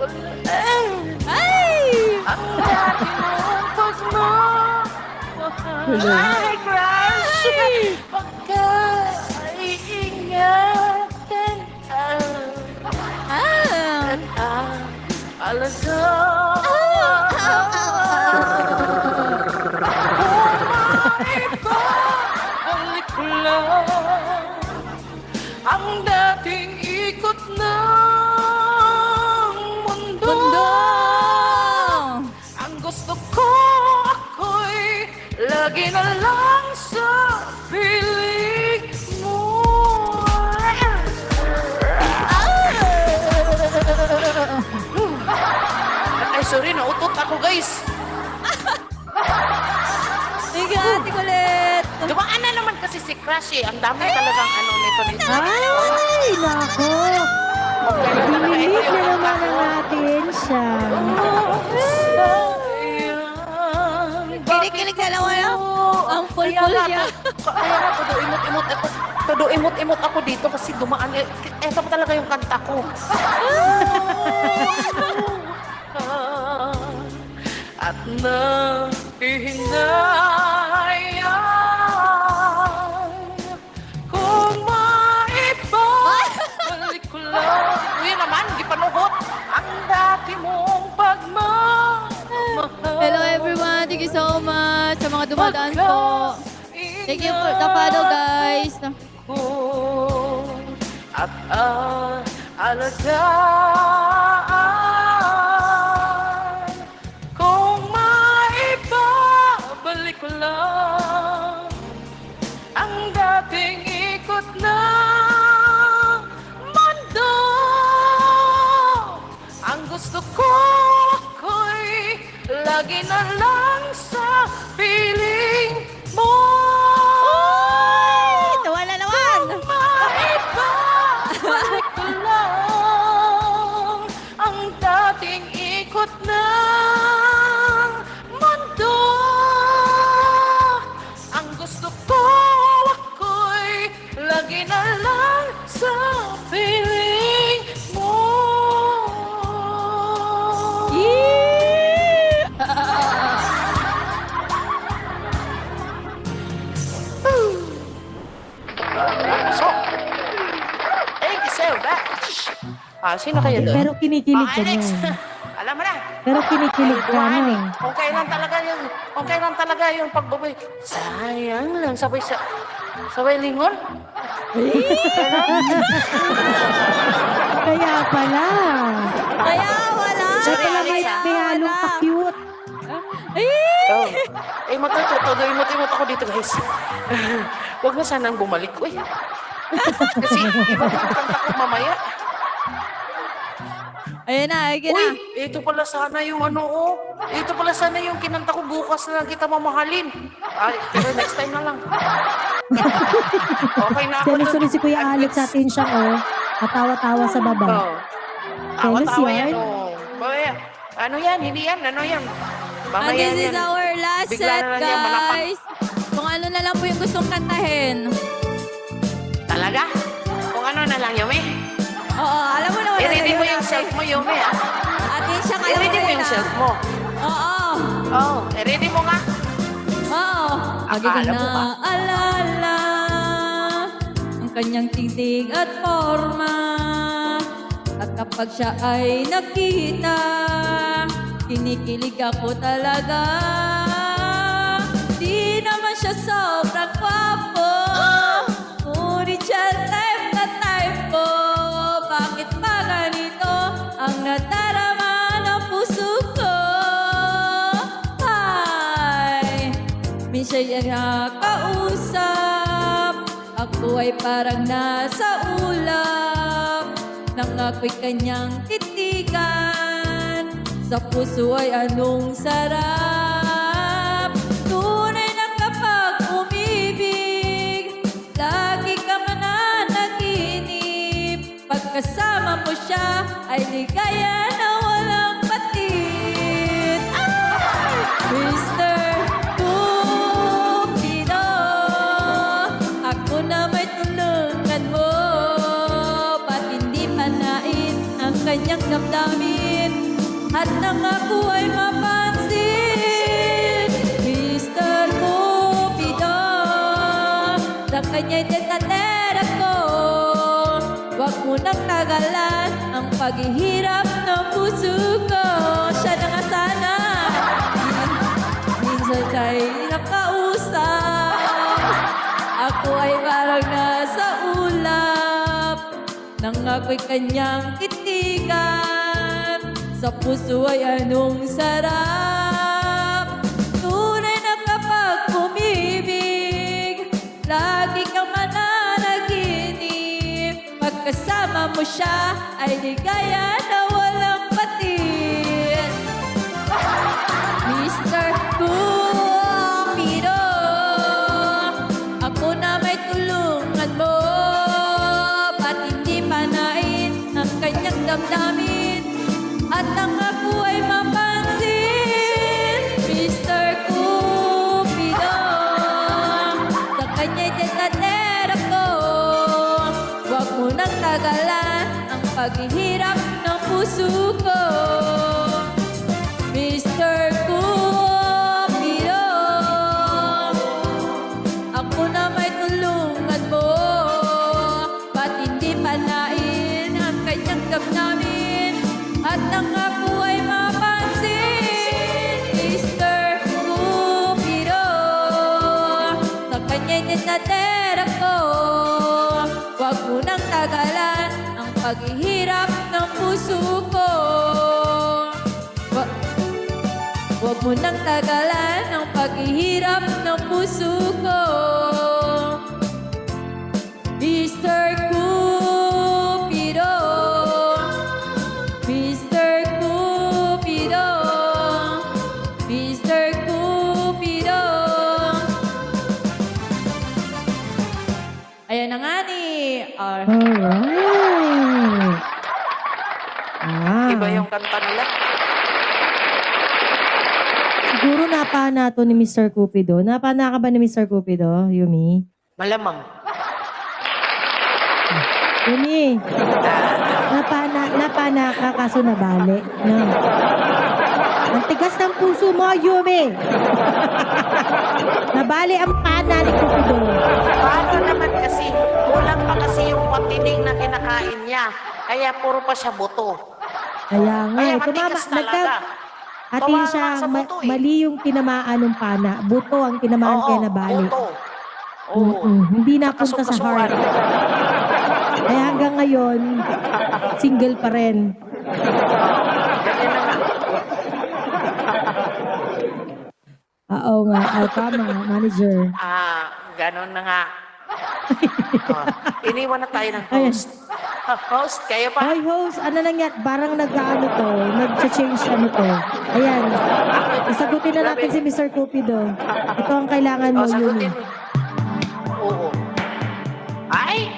[SPEAKER 1] ulit ang dati mong pagmamahal. Ay, crush! Pagka-iingatan
[SPEAKER 3] Ah.
[SPEAKER 1] ang alaga. Balik ko lang ang dating ikot ng mundo. Ang gusto ko ako'y lagi na lang sa piling mo. Ay, sorry, nautot ako, guys.
[SPEAKER 3] Sige, ate kulit.
[SPEAKER 1] Dumaan na naman kasi si Crush eh. Ang dami talagang ano nito.
[SPEAKER 2] Ay, nako.
[SPEAKER 1] Okay na talaga. Ito
[SPEAKER 2] Hilig
[SPEAKER 1] yung
[SPEAKER 2] na naman ang natin siya.
[SPEAKER 3] Kinikilig dalawa lang. Ang pulpul niya.
[SPEAKER 1] Kaya nga, todo imot-imot ako dito kasi dumaan. Ito pa talaga yung kanta ko. At nahihinayang kung
[SPEAKER 3] mga dumadaan po. Thank you for the follow, guys.
[SPEAKER 1] Ko at alagaan kung maibabalik ko lang ang dating ikot ng mundo. Ang gusto ko ako'y lagi na lang sa piling mo.
[SPEAKER 3] Wala naman.
[SPEAKER 1] Maibabalik ko lang ang dating ikot ng mundo. Ang gusto ko ako'y lagi na lang sa piling mo. So, thank you so much. Sino kayo doon?
[SPEAKER 2] Pero kinikilig ka
[SPEAKER 1] Alex,
[SPEAKER 2] niya.
[SPEAKER 1] alam mo na.
[SPEAKER 2] Pero kinikilig ka
[SPEAKER 1] Dumaan eh.
[SPEAKER 2] na.
[SPEAKER 1] Kung kailan talaga yung pagbaboy. Sayang lang, sabay lingon.
[SPEAKER 2] Kaya pala.
[SPEAKER 3] Kaya wala.
[SPEAKER 2] Kaya pala may,
[SPEAKER 1] Alex, ah.
[SPEAKER 2] may halong pa-cute.
[SPEAKER 1] Oh. Matutuloy mo ako dito, guys. Huwag na sanang bumalik ko eh. Kasi iba yung kanta ko mamaya.
[SPEAKER 3] Ayun na, ayun na.
[SPEAKER 1] Uy, ito pala sana yung Ito pala sana yung kinanta ko bukas na kita mamahalin. Ay, pero next time na lang. Okay na ako
[SPEAKER 2] Sorry si Kuya Alex sa atin siya, oh. Katawa-tawa sa baba.
[SPEAKER 1] Oh. Tawa-tawa
[SPEAKER 2] Jealous
[SPEAKER 1] yan,
[SPEAKER 2] yan.
[SPEAKER 1] oh. Boy, ano yan? Hindi yan. Ano yan?
[SPEAKER 3] And
[SPEAKER 1] Mamaya
[SPEAKER 3] this is
[SPEAKER 1] yan.
[SPEAKER 3] our last
[SPEAKER 1] Bigla
[SPEAKER 3] set,
[SPEAKER 1] na lang yan malapang.
[SPEAKER 3] guys. Kung ano na lang po yung gustong kantahin.
[SPEAKER 1] Talaga? Kung ano na lang, Yumi?
[SPEAKER 3] Oo, alam mo naman.
[SPEAKER 1] I-ready mo yung self mo, Yumi, ah.
[SPEAKER 3] Atin siya kayo.
[SPEAKER 1] I-ready mo yung self mo.
[SPEAKER 3] Oo.
[SPEAKER 1] Oh, i-ready mo nga.
[SPEAKER 3] Oo.
[SPEAKER 1] Akala mo ba?
[SPEAKER 3] Naalala ang kanyang titig at forma. At kapag siya ay nakita, kinikilig ako talaga. Di naman siya sobrang gwapo, ngunit siya type na type ko. Bakit ba ganito ang nadarama ng puso ko? Ay, minsan siya nakausap, ako ay parang nasa ulap. Nang ako'y kanyang titigan, sa puso ay anong sarap. Tunay na kapag umibig, lagi ka mananaginip. Pagkasama mo siya, ay ligaya na walang patid. Ay! Mr. Cupido, ako na may tulungan mo. Ba't hindi panain ang kanyang damdamin at nangako ay mapansin? Mr. Cupido, sa kanya'y detalera ko. Huwag mo nang tagalan ang paghihirap ng puso ko. Siya na nga sana, minsan siya'y nakausap. Ako ay parang nasa ulap, nang ako'y kanyang titigan. Sa puso ay anong sarap. Tunay na kapag umibig, lagi kang mananaginip. Pagkasama mo siya, ay ligaya na walang patid. Mr. Cupido, ako na may tulungan mo. Ba't hindi panain ang kanyang damdamin at ang ako ay mapansin? Mr. Cupido, sa kanya'y detalera ko. Huwag mo nang tagalan ang paghihirap ng puso ko. Mr. Cupido, ako na may tulungan mo. Ba't hindi panain ang kanyang damdamin at nang ako ay mapansin? Mr. Cupido, mainit na terako. Huwag mo nang tagalan ang paghihirap ng puso ko. Huwag mo nang tagalan ang paghihirap ng puso ko. Mr. Cupido, Mr. Cupido, Mr. Cupido. Ayan na nga ni...
[SPEAKER 2] Alright.
[SPEAKER 1] Iba yung kanta nila.
[SPEAKER 2] Siguro napana to ni Mr. Cupido. Napana ka ba ni Mr. Cupido, Yumi?
[SPEAKER 1] Malamang.
[SPEAKER 2] Yumi, napana ka kaso nabali. No. Ang tigas ng puso mo, Yumi. Nabali ang pana ni Cupido.
[SPEAKER 1] Paano naman kasi, kulang pa kasi yung patining na kinakain niya. Kaya puro pa siya buto.
[SPEAKER 2] Kaya nga,
[SPEAKER 1] Kaya
[SPEAKER 2] tumama,
[SPEAKER 1] matigas talaga.
[SPEAKER 2] Ati
[SPEAKER 1] Tumama
[SPEAKER 2] siya,
[SPEAKER 1] sa buto eh.
[SPEAKER 2] mali yung tinamaan ng pana. Buto ang tinamaan kaya nabali.
[SPEAKER 1] buto. Oo.
[SPEAKER 2] Hindi napunta sa
[SPEAKER 1] Kasukasuan.
[SPEAKER 2] heart. Kaya hanggang ngayon, single pa rin.
[SPEAKER 1] Ganyan na nga.
[SPEAKER 2] Oo nga, tama, manager.
[SPEAKER 1] Ganon na nga. Iniwan na tayo ng host. Host, kayo pa?
[SPEAKER 2] Hoy host, ano nang yan? Parang nag-ano to, nag-change ano to. Ayan, isagutin na natin si Mr. Cupido. Ito ang kailangan mo, Yumi.
[SPEAKER 1] Sagutin. Oo. Ay!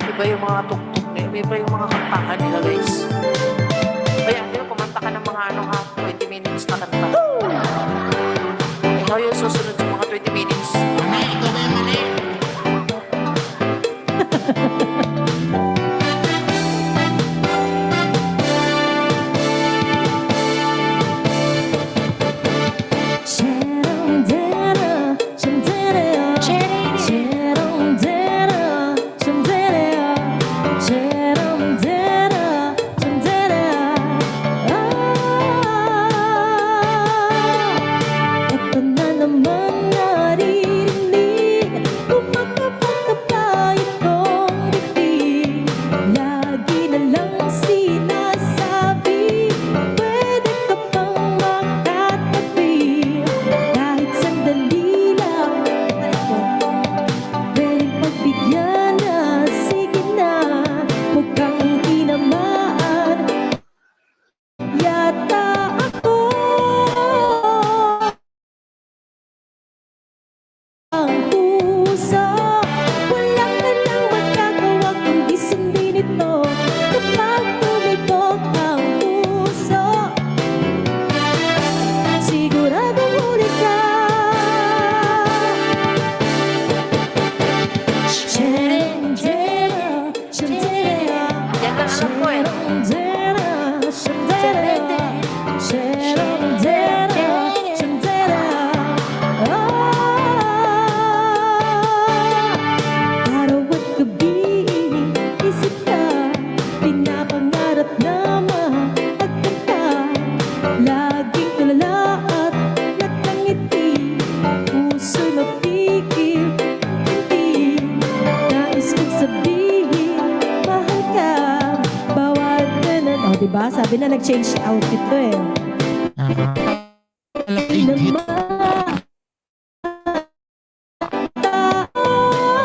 [SPEAKER 1] Iba yung mga tuktok. Iba yung mga kantahan nila, guys. Kaya, hindi mo kumanta ka ng mga 20 minutes na kanta. Ikaw yung susunod sa mga 20 minutes.
[SPEAKER 5] Mali, ikaw ba yung mali?
[SPEAKER 2] Ito na naman naririnig, kumakapagkapay itong bibig. Lagi na lang sinasabi, pwede ka pang makatabi. Kahit sandali lang, pwede pagbigyan na, sige na, huwag kang tinamaan. Yata ako ang puso, wala ka nang magagawa kundi sundin ito. Kapag tumibok ang puso, siguradong huli ka. Shandera, shandera,
[SPEAKER 1] Yan lang alam ko eh.
[SPEAKER 2] shandera, shandera, shandera, shandera. Araw at gabi, isip ka, pinapangarap na makagkanta. Laging tulala at nakangiti, puso'y mapigil, hindi. Nais kong sabihin, mahal ka, bawat kanan. O, diba? Sabi na nag-change outfit to eh.
[SPEAKER 5] Ingit.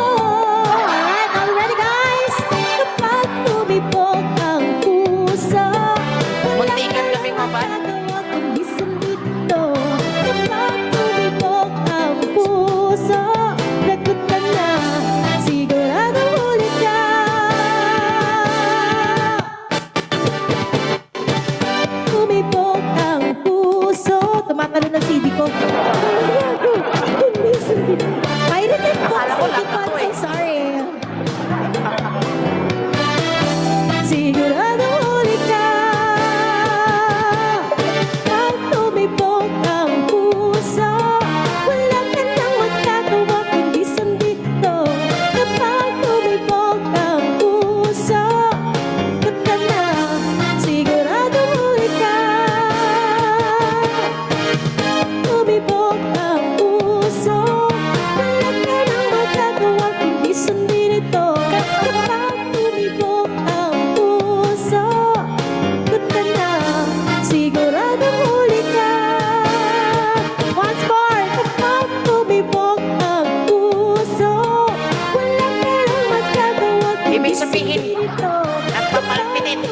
[SPEAKER 2] Alright, are you ready guys? Kapag tumibok ang puso,
[SPEAKER 1] Muntikan kaming maban.
[SPEAKER 2] magagawa kundi sundin ito. Kapag tumibok ang puso, lagot ka na, sigurado huli ka. Tumibok ang puso, tumatalo ng CD ko.
[SPEAKER 1] ibig sabihin, nagpapalpitin.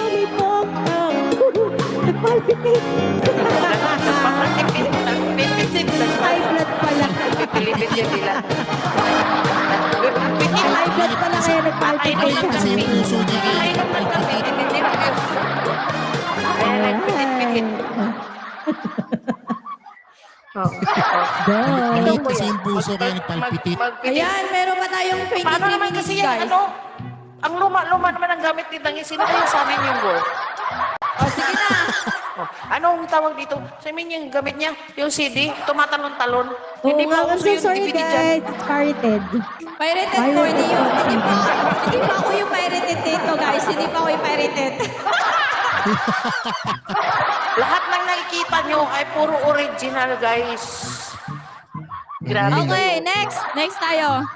[SPEAKER 2] Nagpalpitin.
[SPEAKER 1] Nagpapalpitin.
[SPEAKER 2] High blood pala.
[SPEAKER 1] Pilipit yan nila. Nagpapalpitin.
[SPEAKER 2] High blood pala kaya nagpalpitin.
[SPEAKER 5] Kasi yung puso niya kaya
[SPEAKER 1] Ay, naman kami, nervyos. Kaya nagpitit-pitit.
[SPEAKER 5] Maliit kasi yung puso kaya nagpalpitit.
[SPEAKER 3] Ayan, meron pa tayong 23
[SPEAKER 1] Paano naman
[SPEAKER 3] minutes,
[SPEAKER 1] kasi yan,
[SPEAKER 3] guys.
[SPEAKER 1] ano? Ang luma-luma naman ang gamit ni Tangi. Sino kayo sa amin yung word?
[SPEAKER 3] O, sige na.
[SPEAKER 1] Oh, anong tawag dito? Sa amin yung gamit niya, yung CD, tumatalon-talon.
[SPEAKER 2] Oo
[SPEAKER 1] Hindi
[SPEAKER 2] nga,
[SPEAKER 1] ba
[SPEAKER 2] I'm
[SPEAKER 1] uso
[SPEAKER 2] so
[SPEAKER 1] yung
[SPEAKER 2] sorry
[SPEAKER 1] DVD dyan?
[SPEAKER 2] guys. It's pirated.
[SPEAKER 3] Pirated po, hindi yun. Hindi pa ako yung pirated dito, guys. Hindi pa ako yung pirated.
[SPEAKER 1] Lahat ng nakikita nyo ay puro original, guys. Grabe
[SPEAKER 3] Okay,
[SPEAKER 1] kayo.
[SPEAKER 3] next. Next tayo.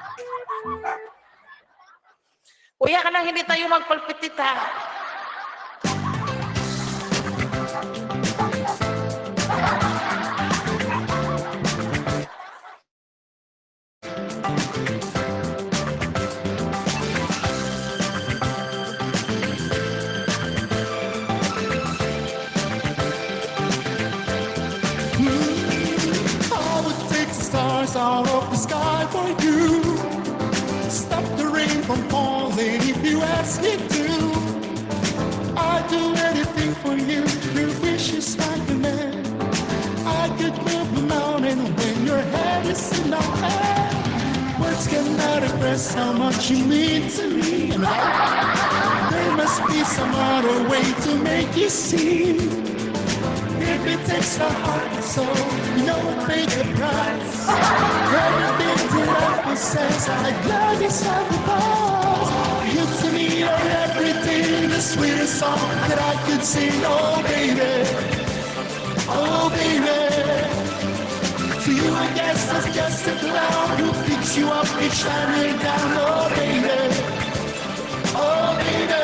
[SPEAKER 1] Kuya ka nang hindi tayo magpalpitit, ha?
[SPEAKER 4] I would take the stars out of the sky for you. Stop the rain from falling if you ask me to. I'd do anything for you. Your wish is my command. I could move the mountain when your head is in my hand. Words cannot express how much you mean to me. There must be some other way to make you see. If it takes the heart and soul, you know it pay the price. Everything that I possess, I gladly sacrifice. You to me are everything, the sweetest song that I could sing. Oh baby, oh baby. To you I guess that's just a clown who picks you up each time you're down. Oh baby, oh baby.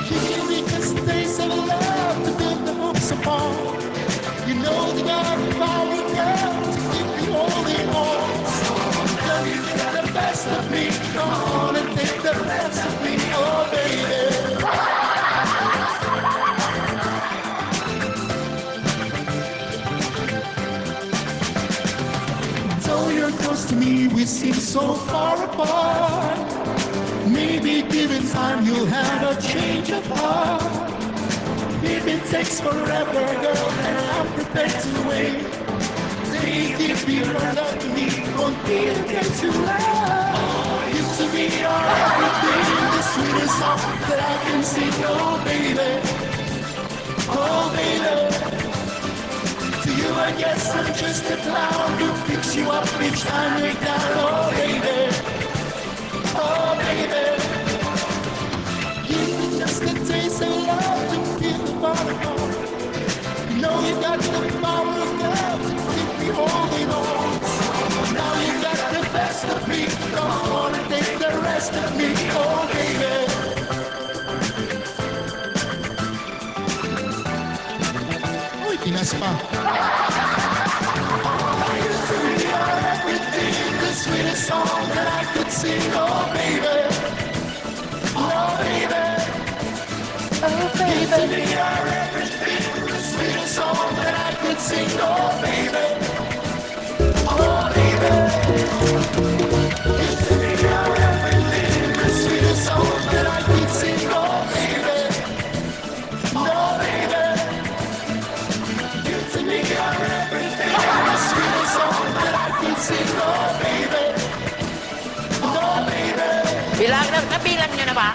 [SPEAKER 4] You give me just taste of love to build the hopes upon. You know that I'm power girl to keep you holding on. So love you get the best of me. Come on and take the best of me, oh baby. Though you're close to me, we seem so far apart. Maybe given time you'll have a change of heart. If it takes forever, girl, then I'm prepared to wait. Take it, be your love to me, won't be again too late. You to me are everything, the sweetest song that I can sing. Oh baby, oh baby. To you I guess I'm just a clown who picks you up each time you're down. Oh baby, oh baby. Give me just a taste of love to feel the bottom on. You know you got the power of love to keep me holding on. Now you got the best of me. Come on and take the rest of me. Oh baby.
[SPEAKER 5] Uy, tinas pa.
[SPEAKER 4] You are everything, the sweetest song that I could sing. Oh baby, oh baby. You to me are everything, the sweetest song that I could sing. Oh baby, oh baby. You to me are everything, the sweetest song that I could sing. Oh baby, oh baby. You to me are everything, the sweetest song that I could sing. Oh baby, oh baby.
[SPEAKER 1] Nabilang nyo na ba?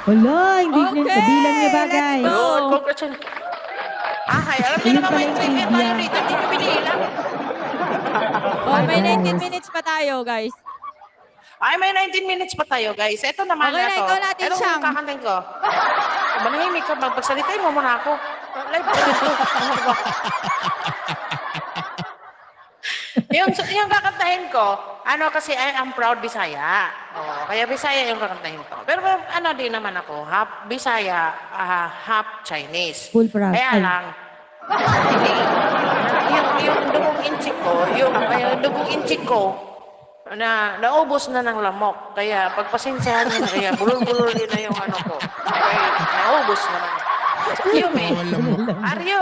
[SPEAKER 2] Wala, hindi
[SPEAKER 3] Okay,
[SPEAKER 2] nabilang niya ba
[SPEAKER 3] let's
[SPEAKER 2] guys?
[SPEAKER 3] go.
[SPEAKER 1] Good, congratulations. Ay, alam niyo
[SPEAKER 2] Ayun
[SPEAKER 1] naman may
[SPEAKER 2] pala yung
[SPEAKER 1] trivia tayo
[SPEAKER 2] trivia.
[SPEAKER 1] dito. Hindi nyo binilang.
[SPEAKER 3] Oh, may
[SPEAKER 2] Yes.
[SPEAKER 3] 19 minutes pa tayo, guys.
[SPEAKER 1] Ay, may 19 minutes pa tayo, guys. Ito naman
[SPEAKER 3] Okay
[SPEAKER 1] na
[SPEAKER 3] na,
[SPEAKER 1] to.
[SPEAKER 3] ikaw natin,
[SPEAKER 1] Anong
[SPEAKER 3] Siyang.
[SPEAKER 1] kakantin ko? Manahimik ka, magpagsalitay mo muna ako. Live ka dito. Ano ba? yung kakantahin ko, ano kasi I am proud Bisaya. Oh, kaya Bisaya yung kakantahin ko. Pero ano din naman ako, half Bisaya, half Chinese.
[SPEAKER 2] Full proud.
[SPEAKER 1] Kaya
[SPEAKER 2] Ay.
[SPEAKER 1] lang, hindi, yung dugong inchik ko, yung dugong inchik ko, naubos na ng lamok. Kaya pagpasensyahan niyo na, kaya bulol-bulol din na yung ano ko. Kaya naubos naman. Yumi,
[SPEAKER 5] Bawal lamok.
[SPEAKER 1] are you?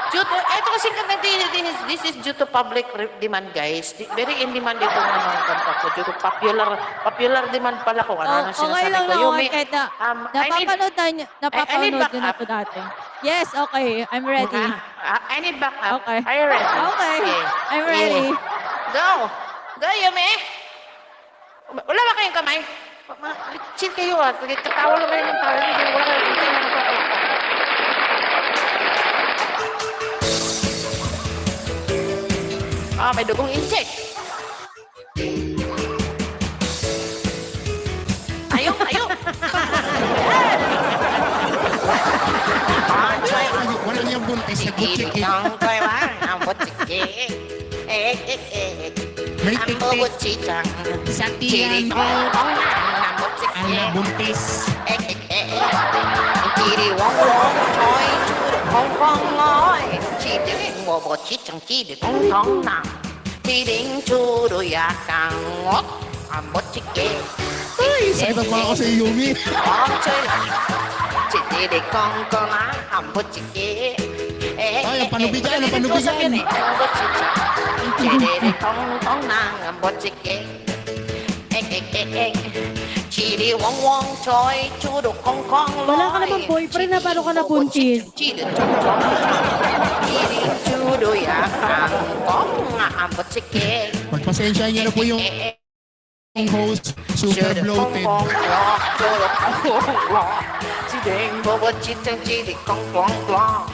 [SPEAKER 1] Ito kasi this is due to public demand, guys. Very in demand itong ano, kanta ko. Due to popular demand pala ko. Ano
[SPEAKER 3] Okay
[SPEAKER 1] sinasabi
[SPEAKER 3] lang
[SPEAKER 1] ko?
[SPEAKER 3] na,
[SPEAKER 1] Yumi,
[SPEAKER 3] kahit na napapanood nyo na po dati. Yes, okay. I'm ready.
[SPEAKER 1] I need backup.
[SPEAKER 3] Okay.
[SPEAKER 1] Are you ready?
[SPEAKER 3] Okay. I'm ready.
[SPEAKER 1] Go! Go, Yumi! Wala ba kayong kamay? Chill kayo ah. Katawa lang kayo ng tawa. Wala kayong nagpapalakpak. May dugong insect. Ayaw!
[SPEAKER 5] Wala niyang buntis sa butchiki.
[SPEAKER 1] Ang kaiwan, ang butchiki.
[SPEAKER 5] May
[SPEAKER 1] Ang
[SPEAKER 5] tiktik
[SPEAKER 1] butchikang.
[SPEAKER 5] sa tiyan ko.
[SPEAKER 1] Ang butchiki.
[SPEAKER 5] Ang buntis.
[SPEAKER 1] Chiri wong wong choi, hong hong ngoi. Chiri mo bo chi chang chi de tong tong na. Chiring churu ya kang ngot. Ang butchiki.
[SPEAKER 5] Ay, sakit pa ako sa Yumi.
[SPEAKER 1] Ong choi la. Chiri kong kong na. Ang butchiki.
[SPEAKER 5] Ay, ang panubigan, ang panubigan.
[SPEAKER 1] Ang butchiki. Chiri tong tong na. Ang butchiki. Chiri wong wong choi, churu kong kong loy.
[SPEAKER 2] Wala ka naman boyfriend na paano ka nabuntis?
[SPEAKER 1] Chiri churu ya kang kong ambot chike.
[SPEAKER 5] Pagpasensya niyo na po yung host, super bloated.
[SPEAKER 1] Chideng bobo chiteng chiri kong kong kong.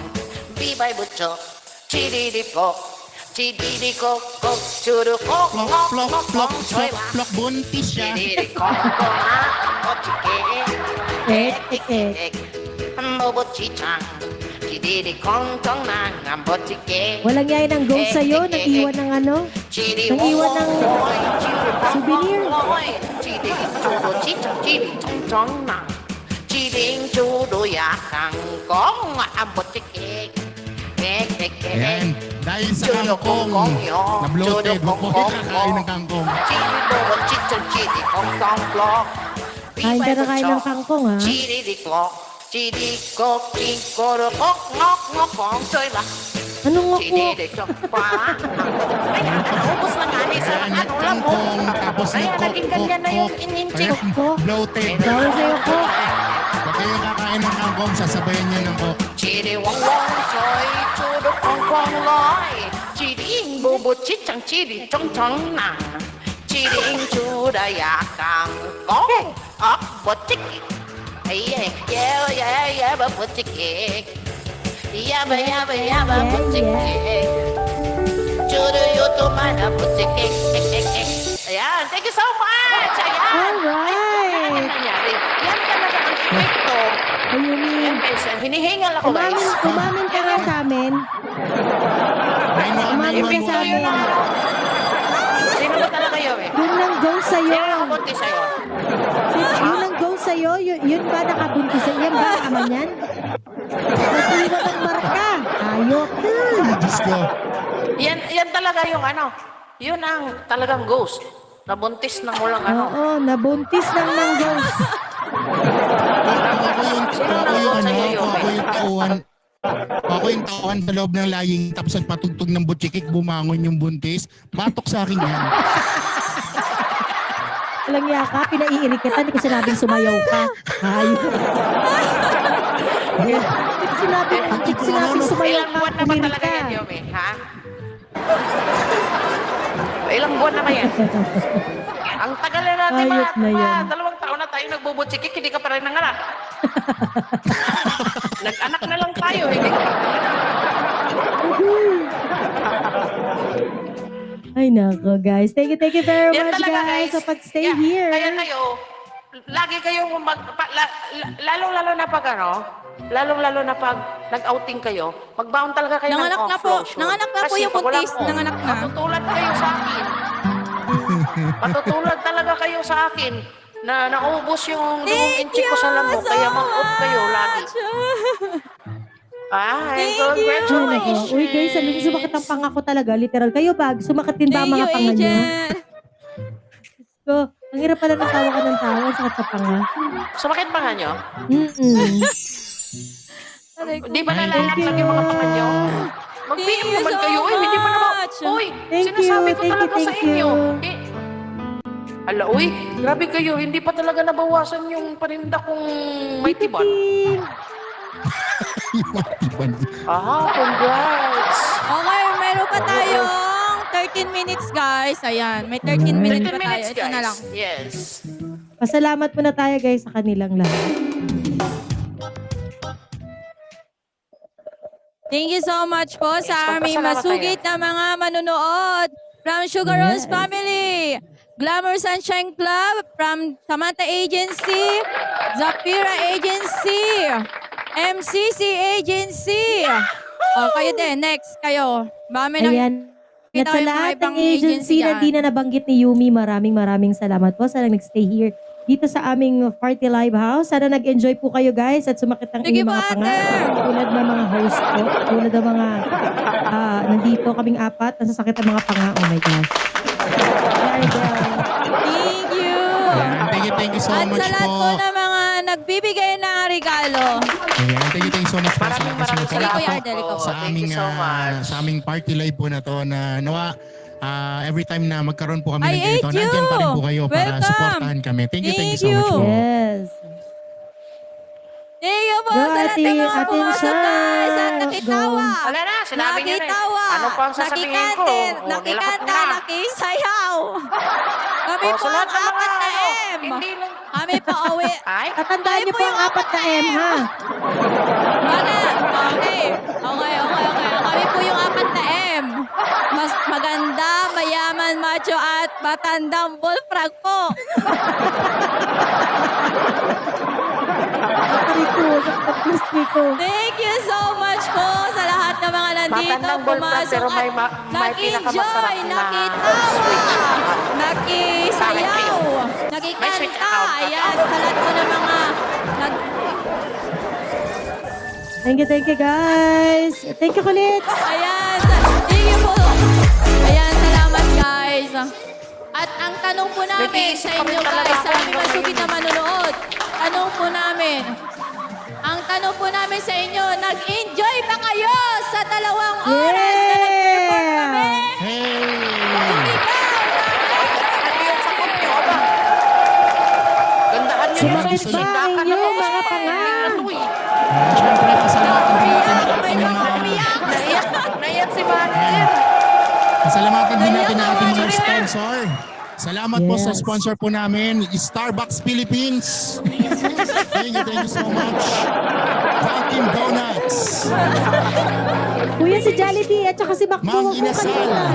[SPEAKER 1] Bibay butcho, chiri di pok. Chiri kok kok churu kok
[SPEAKER 5] Plok,
[SPEAKER 1] ngok
[SPEAKER 5] plok,
[SPEAKER 1] ngok
[SPEAKER 5] plok,
[SPEAKER 1] ngok choi
[SPEAKER 5] plok,
[SPEAKER 1] la.
[SPEAKER 5] plok, buntis siya.
[SPEAKER 1] Chiri kong kong na ambot chike. Bobo chichang. Chiri kong kong na ambot chike.
[SPEAKER 2] Walang yaya ng go sa'yo, nag-iwan ng ano?
[SPEAKER 1] Chiri
[SPEAKER 2] Nang-iwan ng
[SPEAKER 1] souvenir.
[SPEAKER 2] souvenir.
[SPEAKER 1] Chiri chudo chichang chiri chong chong na. Chiri chudo ya kang kong ambot chike.
[SPEAKER 5] Ayan, dahil sa kangkong na bloated, huwag po kayo kakain ng kangkong.
[SPEAKER 1] Chiri bobo chichang chiri kong kong klok.
[SPEAKER 2] Kain ka na kain ng kangkong, ha?
[SPEAKER 1] Chiri di klok. Chiri kok chikoro kok ngok ngok kong choy la.
[SPEAKER 2] Anong ngok
[SPEAKER 1] Chiri
[SPEAKER 2] ngok?
[SPEAKER 1] di klok pa. Ay, naubos na nga ni sa
[SPEAKER 5] Ayan,
[SPEAKER 1] ano lang mo.
[SPEAKER 5] kangkong, tapos
[SPEAKER 1] Kaya
[SPEAKER 5] nagkok,
[SPEAKER 1] naging ganyan na yung
[SPEAKER 5] kok,
[SPEAKER 1] ininchik
[SPEAKER 5] kok.
[SPEAKER 1] ko.
[SPEAKER 5] Bloated.
[SPEAKER 2] Bawal sa'yo ko.
[SPEAKER 5] Huwag kayong kakain ng kangkong, sasabayan niyo ng kok.
[SPEAKER 1] Chiri wong wong choy, chudo kong kong loy. Chiri bubu chichang chiri chong chong na. Chiri chuda ya kang kong. Botiki. Yeah, botiki. Yeah, botiki. Chudo yuto mana botiki. Ayan, thank you so much. Ayan.
[SPEAKER 2] Alright.
[SPEAKER 1] Yan nangyari. Yan talaga ang epekto.
[SPEAKER 2] Ayunin.
[SPEAKER 1] Hinihingal ako, guys.
[SPEAKER 2] Umamin ka nga sa amin.
[SPEAKER 5] 911.
[SPEAKER 1] Sino ba talaga yun eh?
[SPEAKER 2] Yun lang go sa'yo.
[SPEAKER 1] Sino nakabuntis sa'yo?
[SPEAKER 2] Yun lang go sa'yo. Yun ba nakabuntis sa'yo? Yan ba ang ama niyan? Nag-iwan ng marka. Ayok.
[SPEAKER 5] Ay, Diyos ko.
[SPEAKER 1] Yan talaga yung ano. Yun ang talagang ghost. Nabuntis ng walang ano.
[SPEAKER 2] Oo, nabuntis lang ng ghost.
[SPEAKER 5] Ako yung tauhan sa loob ng laying tapos nagpatugtog ng butchikik, bumangon yung buntis. Batok sa akin yan.
[SPEAKER 2] Walang yaka, pinaiirik kita. Hindi ko sinabing sumayaw ka. Ayok. Hindi ko sinabing sumayaw
[SPEAKER 1] Ilang
[SPEAKER 2] ka.
[SPEAKER 1] buwan na ba
[SPEAKER 2] Umirik
[SPEAKER 1] talaga
[SPEAKER 2] ka.
[SPEAKER 1] yan, Yomi? Ha? Ilang buwan na ba yan? Ang tagal na natin
[SPEAKER 2] Ayop na yan.
[SPEAKER 1] 2 taon na tayo nagbubutsikik, hindi ka pa rin nanganak. Nag-anak na lang tayo, hindi ka pa rin nanganak.
[SPEAKER 2] Ay nako guys. Thank you very
[SPEAKER 1] Yan
[SPEAKER 2] much
[SPEAKER 1] talaga,
[SPEAKER 2] guys sa pag-stay
[SPEAKER 1] Yeah,
[SPEAKER 2] here.
[SPEAKER 1] Kaya kayo, lagi kayong lalong-lalo na pag ano, lalong-lalo na pag nag-outing kayo, magbaon talaga kayo
[SPEAKER 3] Nanganak
[SPEAKER 1] ng
[SPEAKER 3] na po.
[SPEAKER 1] off-lotion.
[SPEAKER 3] Nanganak na po
[SPEAKER 1] Kasi
[SPEAKER 3] yung
[SPEAKER 1] pag walang
[SPEAKER 3] buntis.
[SPEAKER 1] off,
[SPEAKER 3] Nanganak na.
[SPEAKER 1] Matutulad kayo sa akin. Matutulad talaga kayo sa akin na naubos yung
[SPEAKER 3] Thank
[SPEAKER 1] inchi ko sa lamok,
[SPEAKER 3] you
[SPEAKER 1] kaya
[SPEAKER 3] so
[SPEAKER 1] mag-off kayo lagi.
[SPEAKER 3] much.
[SPEAKER 1] Ay,
[SPEAKER 3] Thank you.
[SPEAKER 2] Ay,
[SPEAKER 1] congratulations.
[SPEAKER 2] nako. Uy guys, alam niyo, sumakit ang panga ko talaga. Literal. Kayo ba? Sumakit din ba ang
[SPEAKER 3] Thank
[SPEAKER 2] mga
[SPEAKER 3] you,
[SPEAKER 2] panga niyo?
[SPEAKER 3] agent.
[SPEAKER 2] So, ang hirap pala ng tawa ka ng tawa. Ang sakit sa panga.
[SPEAKER 1] Sumakit pa nga nyo? Di ba nalalaglag yung mga panga nyo? Mag-PM naman kayo. Hindi pa naman. Uy,
[SPEAKER 2] Thank
[SPEAKER 1] sinasabi
[SPEAKER 2] you,
[SPEAKER 1] ko
[SPEAKER 2] thank you,
[SPEAKER 1] talaga sa
[SPEAKER 2] thank
[SPEAKER 1] inyo.
[SPEAKER 2] you.
[SPEAKER 1] Ala, uy, grabe kayo. Hindi pa talaga nabawasan yung paninda kong may tiban.
[SPEAKER 5] Yung matiban.
[SPEAKER 1] Congrats.
[SPEAKER 3] Okay, meron pa tayong 13 minutes, guys. Ayan, may 13 minutes
[SPEAKER 1] 13
[SPEAKER 3] pa tayo.
[SPEAKER 1] minutes,
[SPEAKER 3] Ito na
[SPEAKER 1] guys.
[SPEAKER 3] lang.
[SPEAKER 1] Yes.
[SPEAKER 2] Pasalamat muna tayo guys sa kanilang lahat.
[SPEAKER 3] Thank you so much po sa aming
[SPEAKER 1] magpasalamat
[SPEAKER 3] masugid na mga manunood from Sugar Rolls
[SPEAKER 2] Yes.
[SPEAKER 3] Family, Glamour Sunshine Club, from Samantha Agency, Zafira Agency, MCC Agency. O, kayo din. Next, kayo. Bami na
[SPEAKER 2] Ayan. At
[SPEAKER 3] kita
[SPEAKER 2] sa
[SPEAKER 3] kayo mga
[SPEAKER 2] lahat ng
[SPEAKER 3] ibang
[SPEAKER 2] agency na
[SPEAKER 3] dyan.
[SPEAKER 2] di na nabanggit ni Yumi, maraming salamat po sa nag-stay here dito sa aming Party Live House. Sana nag-enjoy po kayo guys at sumakit ang
[SPEAKER 3] Sige
[SPEAKER 2] inyong
[SPEAKER 3] po,
[SPEAKER 2] mga panga.
[SPEAKER 3] ate.
[SPEAKER 2] Tulad ng mga host ko, tulad ng mga nandito kaming apat, nasasakit ang mga panga. Oh my gosh. Very well.
[SPEAKER 3] Thank you.
[SPEAKER 5] Ayan, thank you so
[SPEAKER 3] At
[SPEAKER 5] much
[SPEAKER 3] sa lahat
[SPEAKER 5] po.
[SPEAKER 3] po ng mga nagbibigay ng regalo.
[SPEAKER 5] Ayan, thank you so much po sa
[SPEAKER 1] Maraming
[SPEAKER 5] lahat ng
[SPEAKER 3] Sige, Kuya
[SPEAKER 5] sumuporta
[SPEAKER 3] Ardel, ikaw
[SPEAKER 5] po
[SPEAKER 3] po.
[SPEAKER 5] sa
[SPEAKER 1] Thank
[SPEAKER 5] aming
[SPEAKER 1] you so much.
[SPEAKER 5] sa aming party live po na to na nawa every time na magkaroon po kami
[SPEAKER 3] I
[SPEAKER 5] ng ganito,
[SPEAKER 3] hate you.
[SPEAKER 5] nandyan pa rin po kayo para
[SPEAKER 3] Welcome.
[SPEAKER 5] supportahan kami. Thank you
[SPEAKER 3] Thank
[SPEAKER 5] so much
[SPEAKER 3] you.
[SPEAKER 5] po.
[SPEAKER 2] Yes.
[SPEAKER 3] Thank you po
[SPEAKER 2] Go,
[SPEAKER 3] sa lahat
[SPEAKER 2] ate,
[SPEAKER 3] ng mga
[SPEAKER 2] Ate
[SPEAKER 3] pumasok
[SPEAKER 2] Shai.
[SPEAKER 3] guys at nakitawa.
[SPEAKER 1] Wala na, sinabi niyo na eh.
[SPEAKER 3] Nakitawa.
[SPEAKER 1] Ano pa ang sasabihin ko?
[SPEAKER 3] Nakikante,
[SPEAKER 1] Oh, nilakot
[SPEAKER 3] nakikanta,
[SPEAKER 1] na.
[SPEAKER 3] nakisayaw. Kami
[SPEAKER 1] Oh,
[SPEAKER 3] po
[SPEAKER 1] sa lahat
[SPEAKER 3] ang
[SPEAKER 1] ng mga
[SPEAKER 3] apat na
[SPEAKER 1] ano,
[SPEAKER 3] M.
[SPEAKER 1] hindi lang.
[SPEAKER 3] Kami po uwi.
[SPEAKER 1] Ay,
[SPEAKER 2] Tatandaan niyo po ang apat na M ha.
[SPEAKER 3] Mana? Okay. Kami po yung apat na M. Mas maganda, mayaman, macho at matandang bullfrog po.
[SPEAKER 2] Nakariko, nakariko.
[SPEAKER 3] Thank you so much po sa lahat ng mga nandito.
[SPEAKER 1] Matandang bullfrog,
[SPEAKER 3] Pumasok
[SPEAKER 1] pero may
[SPEAKER 3] at
[SPEAKER 1] may pinakamasarap
[SPEAKER 3] nag-enjoy,
[SPEAKER 1] na
[SPEAKER 3] nakitawa,
[SPEAKER 1] switch account.
[SPEAKER 3] nakisayaw,
[SPEAKER 1] May switch
[SPEAKER 3] nakikanta.
[SPEAKER 1] account.
[SPEAKER 3] Ayan, sa lahat po ng mga
[SPEAKER 2] Thank you guys. Thank you kulit.
[SPEAKER 3] Ayan, thank you po. Ayan, salamat guys. At ang tanong po namin
[SPEAKER 1] Nag-iisip
[SPEAKER 3] sa
[SPEAKER 1] pa rin
[SPEAKER 3] inyo
[SPEAKER 1] talaga
[SPEAKER 3] guys,
[SPEAKER 1] ako
[SPEAKER 3] sa aming
[SPEAKER 1] hanggang
[SPEAKER 3] masugid na
[SPEAKER 1] ngayon.
[SPEAKER 3] manunood, ang tanong po namin sa inyo, nag-enjoy ba kayo sa 2 oras na nag-perform kami?
[SPEAKER 5] Hey!
[SPEAKER 1] ano yung sagot niyo, aba? Gandaan niyo yung
[SPEAKER 2] Sumakit
[SPEAKER 1] sagot.
[SPEAKER 2] ba
[SPEAKER 1] Ganda ka
[SPEAKER 2] ang inyong
[SPEAKER 1] naman.
[SPEAKER 2] mga panga?
[SPEAKER 1] Ano eh.
[SPEAKER 5] Siyempre, pasalamatan din natin ang
[SPEAKER 3] May
[SPEAKER 5] ating
[SPEAKER 3] mga
[SPEAKER 5] mga
[SPEAKER 3] umiyak.
[SPEAKER 1] Naiyak si manager.
[SPEAKER 5] pasalamatan din natin ang ating mga
[SPEAKER 1] Naiyak ka,
[SPEAKER 5] sponsor. Salamat po sa
[SPEAKER 2] Yes.
[SPEAKER 5] sponsor po namin, Starbucks Philippines. Thank you so much. Dunkin' Donuts.
[SPEAKER 2] Kuya si Jollibee at saka si Macdo.
[SPEAKER 5] Mang
[SPEAKER 2] Huwag mo
[SPEAKER 5] Inasal.
[SPEAKER 2] kalimutan.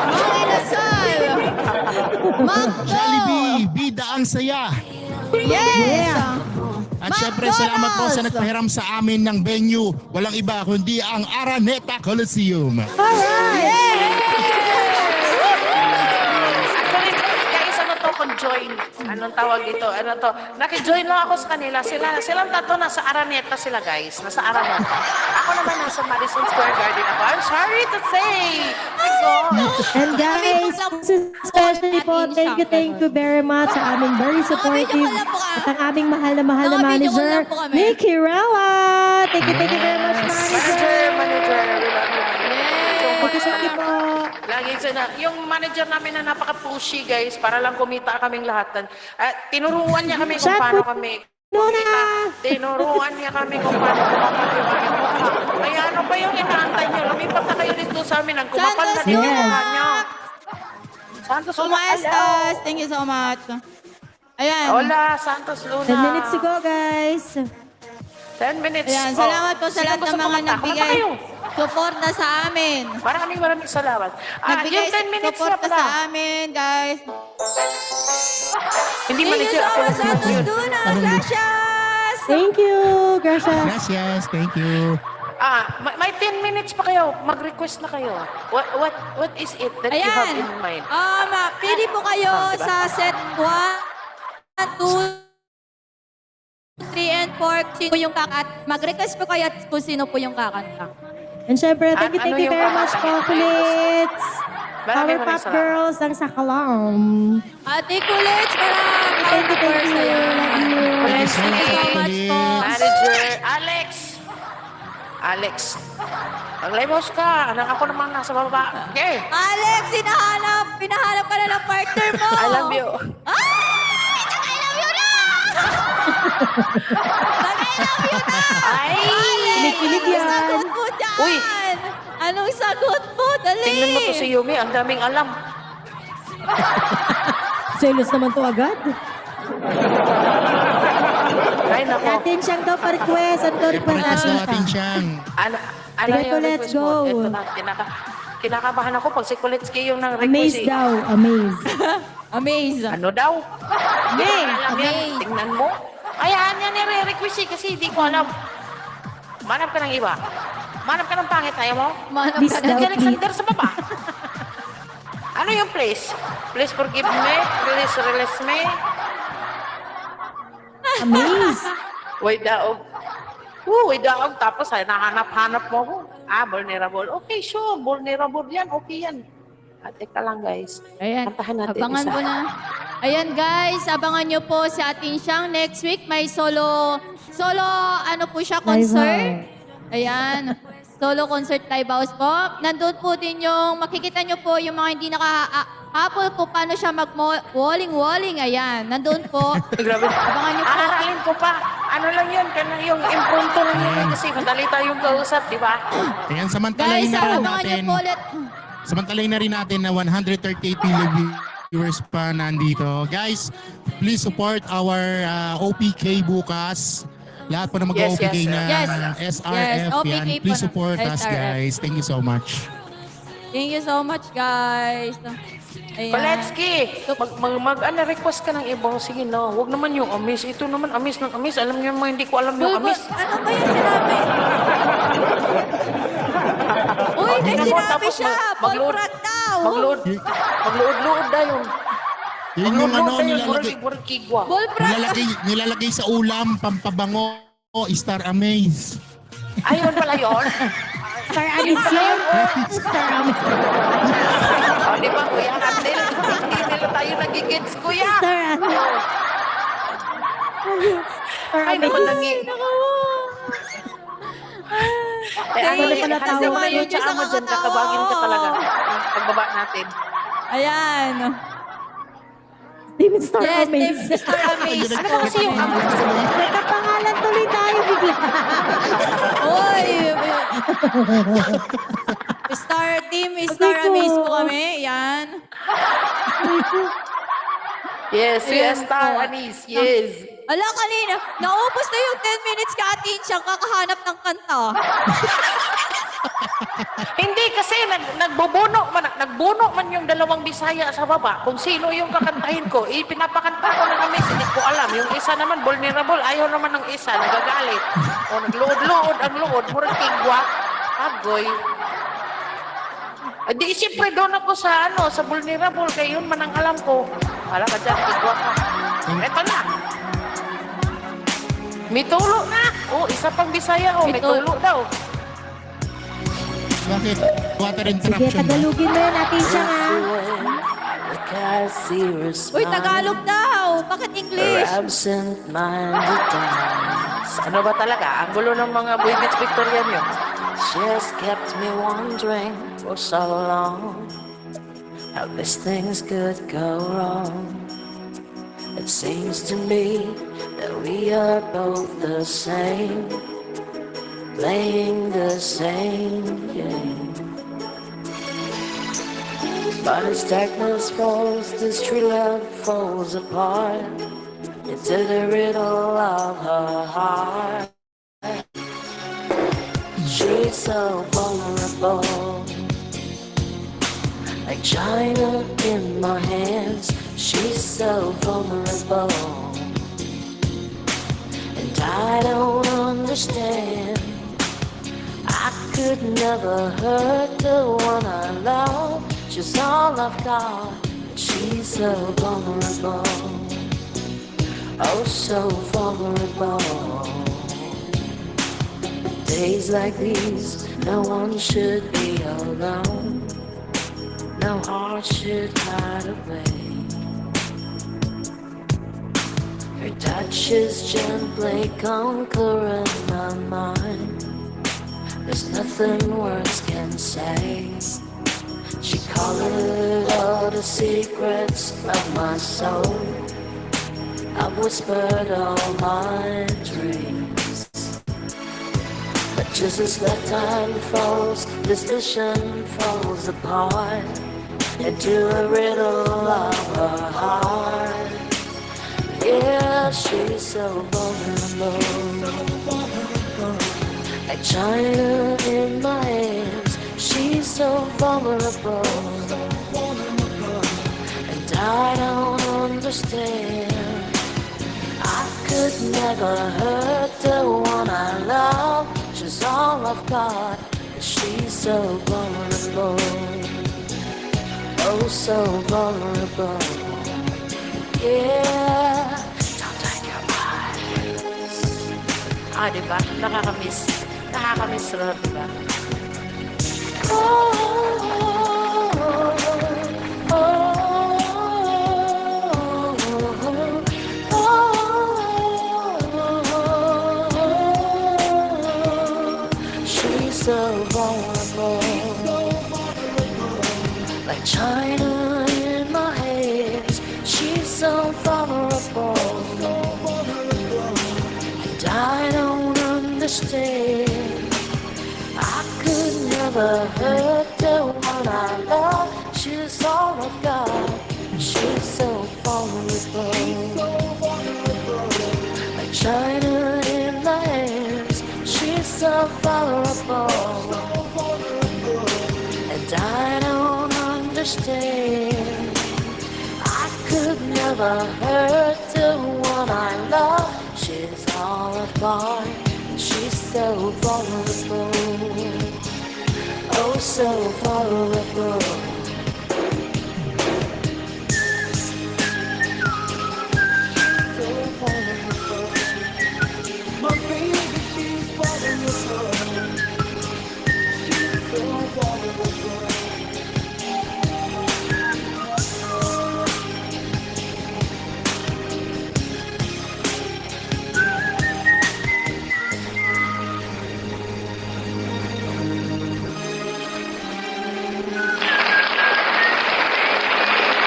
[SPEAKER 3] Mga inasal! Makdo!
[SPEAKER 5] Jollibee, bida ang saya.
[SPEAKER 3] Yes!
[SPEAKER 5] At syempre, salamat po sa nagpahiram sa amin ng venue. Walang iba kundi ang Araneta Coliseum.
[SPEAKER 2] Alright.
[SPEAKER 1] Actually, guys, ano to, conjoin. Anong tawag dito? Ano to? Nakijoin lang ako sa kanila. Silang tatlo nasa Araneta sila, guys. Nasa Araneta. Ako naman nasa Madison Square Garden ako. I'm sorry to say. My God.
[SPEAKER 2] And guys, especially po, thank you very much sa aming very supportive at ang aming mahal na
[SPEAKER 3] Nakabidyo
[SPEAKER 2] manager,
[SPEAKER 3] lang po kami.
[SPEAKER 2] Nikki Rawa. Thank you very much, manager.
[SPEAKER 1] Manager, we love you, manager.
[SPEAKER 2] Thank you po.
[SPEAKER 1] Lagi yung manager namin na napaka-pushy, guys, para lang kumita kaming lahat. Tinuruan niya kami kung
[SPEAKER 2] Shot
[SPEAKER 1] paano
[SPEAKER 2] put-
[SPEAKER 1] kami
[SPEAKER 2] Luna.
[SPEAKER 1] Tinuruan niya kami kung paano kumapal yung aming mukha. Kaya ano pa yung inaantay niyo? Lumipat na kayo dito sa amin. Ang kumapal na din yung
[SPEAKER 2] Yes.
[SPEAKER 1] mukha niyo. Santos Luna.
[SPEAKER 3] Pumastos! Thank you so much. Ayan.
[SPEAKER 1] Hola, Santos Luna.
[SPEAKER 2] 10 minutes to go, guys.
[SPEAKER 1] 10 minutes.
[SPEAKER 3] Ayan, salamat po sa
[SPEAKER 1] Sino
[SPEAKER 3] lahat
[SPEAKER 1] gusto
[SPEAKER 3] ng mga
[SPEAKER 1] kumanta? Kumanta
[SPEAKER 3] nagbigay
[SPEAKER 1] kayo.
[SPEAKER 3] suporta sa amin.
[SPEAKER 1] Maraming salamat.
[SPEAKER 3] Nagbigay
[SPEAKER 1] Yung 10 minutes na
[SPEAKER 3] suporta
[SPEAKER 1] pala.
[SPEAKER 3] sa amin, guys.
[SPEAKER 1] Hindi
[SPEAKER 3] Thank you
[SPEAKER 1] manager
[SPEAKER 3] so
[SPEAKER 1] ako
[SPEAKER 3] much,
[SPEAKER 1] lang
[SPEAKER 3] Santos
[SPEAKER 1] yun.
[SPEAKER 3] Luna. Gracias!
[SPEAKER 2] Thank you. Gracias.
[SPEAKER 5] Gracias, thank you.
[SPEAKER 1] May 10 minutes pa kayo. Mag-request na kayo. What is it that you have
[SPEAKER 3] Ayan.
[SPEAKER 1] in mind?
[SPEAKER 3] Pili po kayo
[SPEAKER 1] Diba?
[SPEAKER 3] sa set 1, 2, 3, and 4. Sino yung kakat? Mag-request po kayo at kung sino po yung kakanta.
[SPEAKER 2] And syempre, thank you
[SPEAKER 1] Ano yung
[SPEAKER 2] very much po,
[SPEAKER 1] kakanta?
[SPEAKER 2] Kulits.
[SPEAKER 1] Maraming
[SPEAKER 2] Powerpuff
[SPEAKER 1] salamat.
[SPEAKER 2] Girls ang sakalam.
[SPEAKER 3] Ate Kulits, maraming
[SPEAKER 2] Thank you,
[SPEAKER 3] power sa'yo.
[SPEAKER 2] Love you.
[SPEAKER 1] Let's
[SPEAKER 3] Thank you so much po.
[SPEAKER 1] Manager Alex. Mag-limos ka. Ako naman nasa baba. Okay.
[SPEAKER 3] Alex, pinahanap ka na ng partner mo.
[SPEAKER 1] I love you.
[SPEAKER 3] Ay! I love you na! I love you na!
[SPEAKER 1] Ay!
[SPEAKER 2] Kinikilig
[SPEAKER 3] Anong
[SPEAKER 2] yan.
[SPEAKER 3] sagot mo dyan?
[SPEAKER 1] Uy!
[SPEAKER 3] Anong sagot mo? Dali!
[SPEAKER 1] Tingnan mo to si Yumi. Ang daming alam.
[SPEAKER 2] Selos naman to agad.
[SPEAKER 1] Ay, nako.
[SPEAKER 2] Natin siyang daw pa-request. Ano daw request
[SPEAKER 5] Request daw
[SPEAKER 2] natin
[SPEAKER 5] atin
[SPEAKER 2] siya?
[SPEAKER 5] siyang.
[SPEAKER 1] Ano
[SPEAKER 2] Sige,
[SPEAKER 1] yung
[SPEAKER 2] let's
[SPEAKER 1] request mo?
[SPEAKER 2] go.
[SPEAKER 1] Ito na, kinakabahan ako pag si Kulitski yung nang request.
[SPEAKER 2] Amaze daw. Amaze.
[SPEAKER 3] Amaze.
[SPEAKER 1] Ano daw?
[SPEAKER 2] Amaze.
[SPEAKER 1] Alam yan.
[SPEAKER 3] Amaze.
[SPEAKER 1] Tingnan mo. Ayan, yan nire-request kasi hindi ko alam. Manap ka ng iba. Manap ka ng pangit. Ayaw mo?
[SPEAKER 3] Manap
[SPEAKER 2] This
[SPEAKER 3] ka
[SPEAKER 2] daw,
[SPEAKER 3] na.
[SPEAKER 1] Si Alexander sa baba. Ano yung please? Please forgive me. Please release me.
[SPEAKER 2] Amaze.
[SPEAKER 1] Way daog. Way daog. Tapos ay nahanap-hanap mo ko. Vulnerable. Okay, sure. Vulnerable yan. Okay yan. Teka lang, guys.
[SPEAKER 3] Ayan,
[SPEAKER 1] Kantahan natin
[SPEAKER 3] abangan
[SPEAKER 1] isa.
[SPEAKER 3] mo na. Ayan guys, abangan nyo po si Atin Siyang next week. May solo, ano po siya, concert. Ayan, solo concert live house po. Nandun po din yung, makikita nyo po yung mga hindi nakahabol po paano siya mag-walling. Ayan, nandun po.
[SPEAKER 1] Grabe.
[SPEAKER 3] Abangan niyo po.
[SPEAKER 1] Aaralin ko pa. Ano lang yun? Yung impromptu lang yun. Kasi madali tayong kausap, di ba?
[SPEAKER 5] Ayan, samantalahin
[SPEAKER 3] Guys,
[SPEAKER 5] na rin
[SPEAKER 3] abangan nyo
[SPEAKER 5] natin.
[SPEAKER 3] po ulit.
[SPEAKER 5] Samantalahin na rin natin na 138 million viewers pa nandito. Guys, please support our OPK bukas. Lahat po na mag-OPK
[SPEAKER 1] Yes,
[SPEAKER 5] na
[SPEAKER 3] Yes.
[SPEAKER 5] SRF
[SPEAKER 3] Yes, OPK
[SPEAKER 5] yan.
[SPEAKER 3] po
[SPEAKER 5] Please
[SPEAKER 3] na.
[SPEAKER 5] support us,
[SPEAKER 3] SRF.
[SPEAKER 5] guys. Thank you so much.
[SPEAKER 3] Thank you so much guys. Ayan.
[SPEAKER 1] Paletsky, request ka ng ibang. Sige na, huwag naman yung amis. Ito naman, amis ng amis. Alam niyo naman, hindi ko alam yung
[SPEAKER 3] Bulbul,
[SPEAKER 1] amis.
[SPEAKER 3] ano ba yung sinabi? Uy, may
[SPEAKER 1] Tingnan mo,
[SPEAKER 3] sinabi
[SPEAKER 1] tapos
[SPEAKER 3] siya. Bolprat daw.
[SPEAKER 1] Magload na yun.
[SPEAKER 5] Yun yung ano, nilalagay,
[SPEAKER 1] Burkigwa.
[SPEAKER 3] Bolprat.
[SPEAKER 5] nilalagay sa ulam, pampabango, Star Amaze.
[SPEAKER 1] Ayun pala yun.
[SPEAKER 2] Star Alice yun. Star Alice.
[SPEAKER 1] O, di ba, Kuya Handel? Hindi nila tayo nagigits, Kuya.
[SPEAKER 2] Star Alice. Star
[SPEAKER 1] Ay, naman
[SPEAKER 2] Alice.
[SPEAKER 1] nangi.
[SPEAKER 3] Ano na pala
[SPEAKER 1] Kasi
[SPEAKER 3] tawag
[SPEAKER 1] mo na
[SPEAKER 3] yun
[SPEAKER 1] yung tsaka mo
[SPEAKER 3] sa
[SPEAKER 1] dyan,
[SPEAKER 3] kakatawa.
[SPEAKER 1] kakabagin ka talaga. Pagbaba natin.
[SPEAKER 3] Ayan.
[SPEAKER 2] Steven Star
[SPEAKER 3] Yes,
[SPEAKER 2] Amaze.
[SPEAKER 3] Star Amaze.
[SPEAKER 1] Ano ba kasi yung
[SPEAKER 2] Nagkapangalan tuloy tayo bigla.
[SPEAKER 3] Uy. Star Team, Star
[SPEAKER 2] Sabi ko.
[SPEAKER 3] Amaze po kami. Yan.
[SPEAKER 1] Yes,
[SPEAKER 3] Ayan
[SPEAKER 1] yes, Star
[SPEAKER 3] po.
[SPEAKER 1] Anis, yes.
[SPEAKER 3] Ala, kanina, naubos na yung 10 minutes ka atin siyang kakahanap ng kanta.
[SPEAKER 1] Hindi kasi nagbuno man yung dalawang Bisaya sa baba. Kung sino yung kakantahin ko, pinapakanta ko ng amis, hindi ko alam. Yung isa naman, vulnerable, ayaw naman ng isa, nagagalit. O nagluod-luod ang luod, murang kigwa, agoy. Di, siyempre doon ako sa vulnerable, kaya yun man ang alam ko. Wala ka dyan, kigwa ka. Eto na. May tulo na. Isa pang Bisaya, may tulo daw.
[SPEAKER 5] Bakit? Water
[SPEAKER 2] Sige,
[SPEAKER 5] interruption ba?
[SPEAKER 2] Tagalogin mo yun natin siya nga.
[SPEAKER 3] Uy, Tagalog daw. Bakit English?
[SPEAKER 1] Absent-minded times. Ano ba talaga? Ang gulo ng mga Boy Beats Victorian yun. Just kept me wondering for so long how these things could go wrong. It seems to me that we are both the same, playing the same game. But as darkness falls, this true love falls apart into the riddle of her heart. She's so vulnerable, like China in my hands. She's so vulnerable, and I don't understand. I could never hurt the one I love. She's all I've got, but she's so vulnerable. Oh, so vulnerable. Days like these, no one should be alone.
[SPEAKER 6] no heart should hide away. Her touch is gently conquering my mind. There's nothing words can say. She colored all the secrets of my soul. I've whispered all my dreams. But just as that time falls, this vision falls apart into a riddle of her heart. Yeah, she's so vulnerable, like China in my hands. She's so vulnerable, and I don't understand. I could never hurt the one I love. She's all I've got, but she's so vulnerable. Oh, so vulnerable. Yeah. Don't take your eyes.
[SPEAKER 1] Ah, diba? Nakakamiss. Nakakamiss rin, diba?
[SPEAKER 6] She's so vulnerable, like China in my hands. She's so vulnerable, and I don't understand. I could never hurt the one I love. She's all I've got. She's so vulnerable, like China in my hands. She's so vulnerable, and I don't understand. I could never hurt the one I love. She's all I've got. She's so vulnerable, oh so vulnerable. So vulnerable. My baby, she's vulnerable. She's so vulnerable.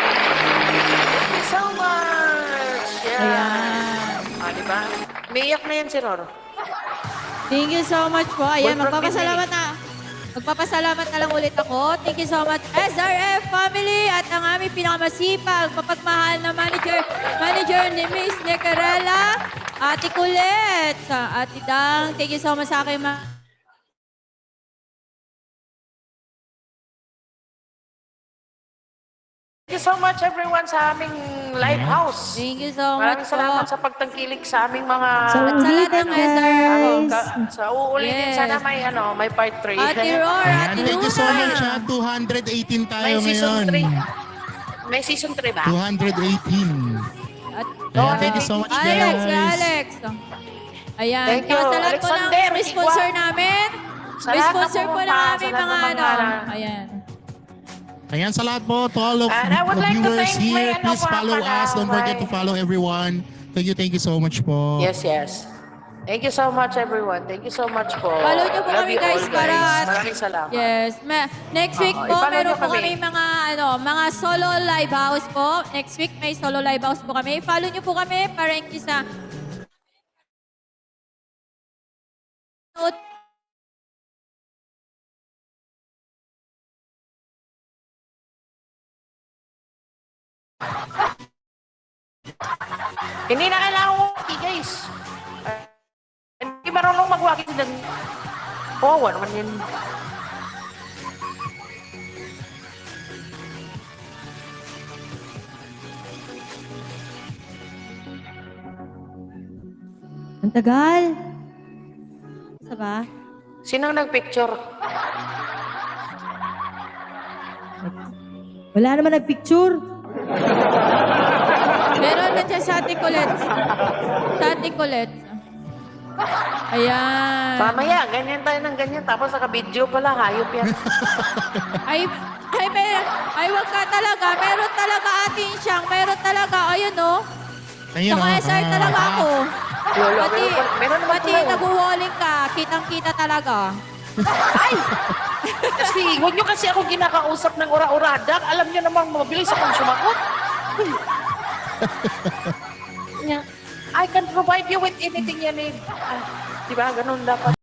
[SPEAKER 1] Thank you so much! Yeah.
[SPEAKER 3] Ayan.
[SPEAKER 1] Ah, diba? Umiiyak na yan si Roro.
[SPEAKER 3] Thank you so much po. Ayan,
[SPEAKER 1] Boyfriend
[SPEAKER 3] magpapasalamat na. Magpapasalamat na lang ulit ako. Thank you so much, SRF family at ang aming pinakamasipag, mapagmahal na manager ni Miss Nicarella, Ate Colette, sa Ate Dang. Thank you so much sa aking
[SPEAKER 1] Thank you so much everyone sa aming live house.
[SPEAKER 3] Thank you so much
[SPEAKER 1] Maraming salamat
[SPEAKER 3] po.
[SPEAKER 1] sa pagtangkilik sa aming mga...
[SPEAKER 2] So,
[SPEAKER 3] At sa lahat ng
[SPEAKER 2] guys.
[SPEAKER 3] SRF.
[SPEAKER 1] Sa uulitin,
[SPEAKER 3] Yes.
[SPEAKER 1] sana may part 3.
[SPEAKER 3] Ate Roar,
[SPEAKER 5] Ayan,
[SPEAKER 3] Ate
[SPEAKER 5] thank you so
[SPEAKER 3] Luna.
[SPEAKER 5] much. 218 tayo
[SPEAKER 1] May season
[SPEAKER 5] ngayon.
[SPEAKER 1] 3. May season 3 ba?
[SPEAKER 5] 218.
[SPEAKER 3] At
[SPEAKER 5] Ayan, thank you so much,
[SPEAKER 3] Alex,
[SPEAKER 5] guys.
[SPEAKER 3] Alex. Ayan.
[SPEAKER 1] Thank you,
[SPEAKER 3] Sa lahat po ng
[SPEAKER 1] Alexander,
[SPEAKER 3] may sponsor
[SPEAKER 1] Igwa.
[SPEAKER 3] namin.
[SPEAKER 1] Sa
[SPEAKER 3] May
[SPEAKER 1] lahat na
[SPEAKER 3] sponsor po
[SPEAKER 1] pumunta,
[SPEAKER 3] ng
[SPEAKER 1] sa
[SPEAKER 3] aming
[SPEAKER 1] lahat
[SPEAKER 3] mga
[SPEAKER 1] ng
[SPEAKER 3] ano.
[SPEAKER 1] mga-
[SPEAKER 3] Ayan.
[SPEAKER 5] Ayan sa lahat po, to all of
[SPEAKER 1] And I would
[SPEAKER 5] the
[SPEAKER 1] like to
[SPEAKER 5] viewers
[SPEAKER 1] thank my
[SPEAKER 5] here,
[SPEAKER 1] ano
[SPEAKER 5] please
[SPEAKER 1] po,
[SPEAKER 5] follow
[SPEAKER 1] pala,
[SPEAKER 5] us. Don't forget to
[SPEAKER 1] my-
[SPEAKER 5] follow everyone. Thank you so much po.
[SPEAKER 1] Yes, yes. Thank you so much everyone. Thank you so much po.
[SPEAKER 3] Follow niyo po
[SPEAKER 1] Love
[SPEAKER 3] kami
[SPEAKER 1] you
[SPEAKER 3] guys
[SPEAKER 1] all,
[SPEAKER 3] para
[SPEAKER 1] Maraming salamat.
[SPEAKER 3] Yes. Next week
[SPEAKER 1] Oo,
[SPEAKER 3] po
[SPEAKER 1] i-follow
[SPEAKER 3] meron
[SPEAKER 1] niyo
[SPEAKER 3] po
[SPEAKER 1] kami.
[SPEAKER 3] kami mga solo live house po. Next week may solo live house po kami. Follow niyo po kami para hindi sa
[SPEAKER 1] Hindi na kailangan walkie, guys. Hindi marunong mag-walkie sila. Oo, naman yun.
[SPEAKER 2] Ang tagal. Isa ba?
[SPEAKER 1] Sinong nagpicture?
[SPEAKER 2] Wala naman nagpicture.
[SPEAKER 3] meron na dyan sa Ate Colette. Sa Ate Colette. Ayan.
[SPEAKER 1] Mamaya, ganyan tayo ng ganyan. Tapos naka-video pala, hayop yan.
[SPEAKER 3] Ay, Ay, wag ka talaga. Meron talaga atin siyang. Meron talaga. Ayun, no?
[SPEAKER 5] Ayun,
[SPEAKER 3] Naka SR talaga ako.
[SPEAKER 1] Wala,
[SPEAKER 3] Pati,
[SPEAKER 1] meron naman
[SPEAKER 3] pati
[SPEAKER 1] pala, oh.
[SPEAKER 3] nag-walling ka. Kitang-kita talaga.
[SPEAKER 1] Ay! Kasi, huwag nyo kasi ako ginakausap ng ura-urada. Alam nyo namang mabilis akong sumagot. Yeah. I can provide you with anything you need. Diba? Ganun dapat.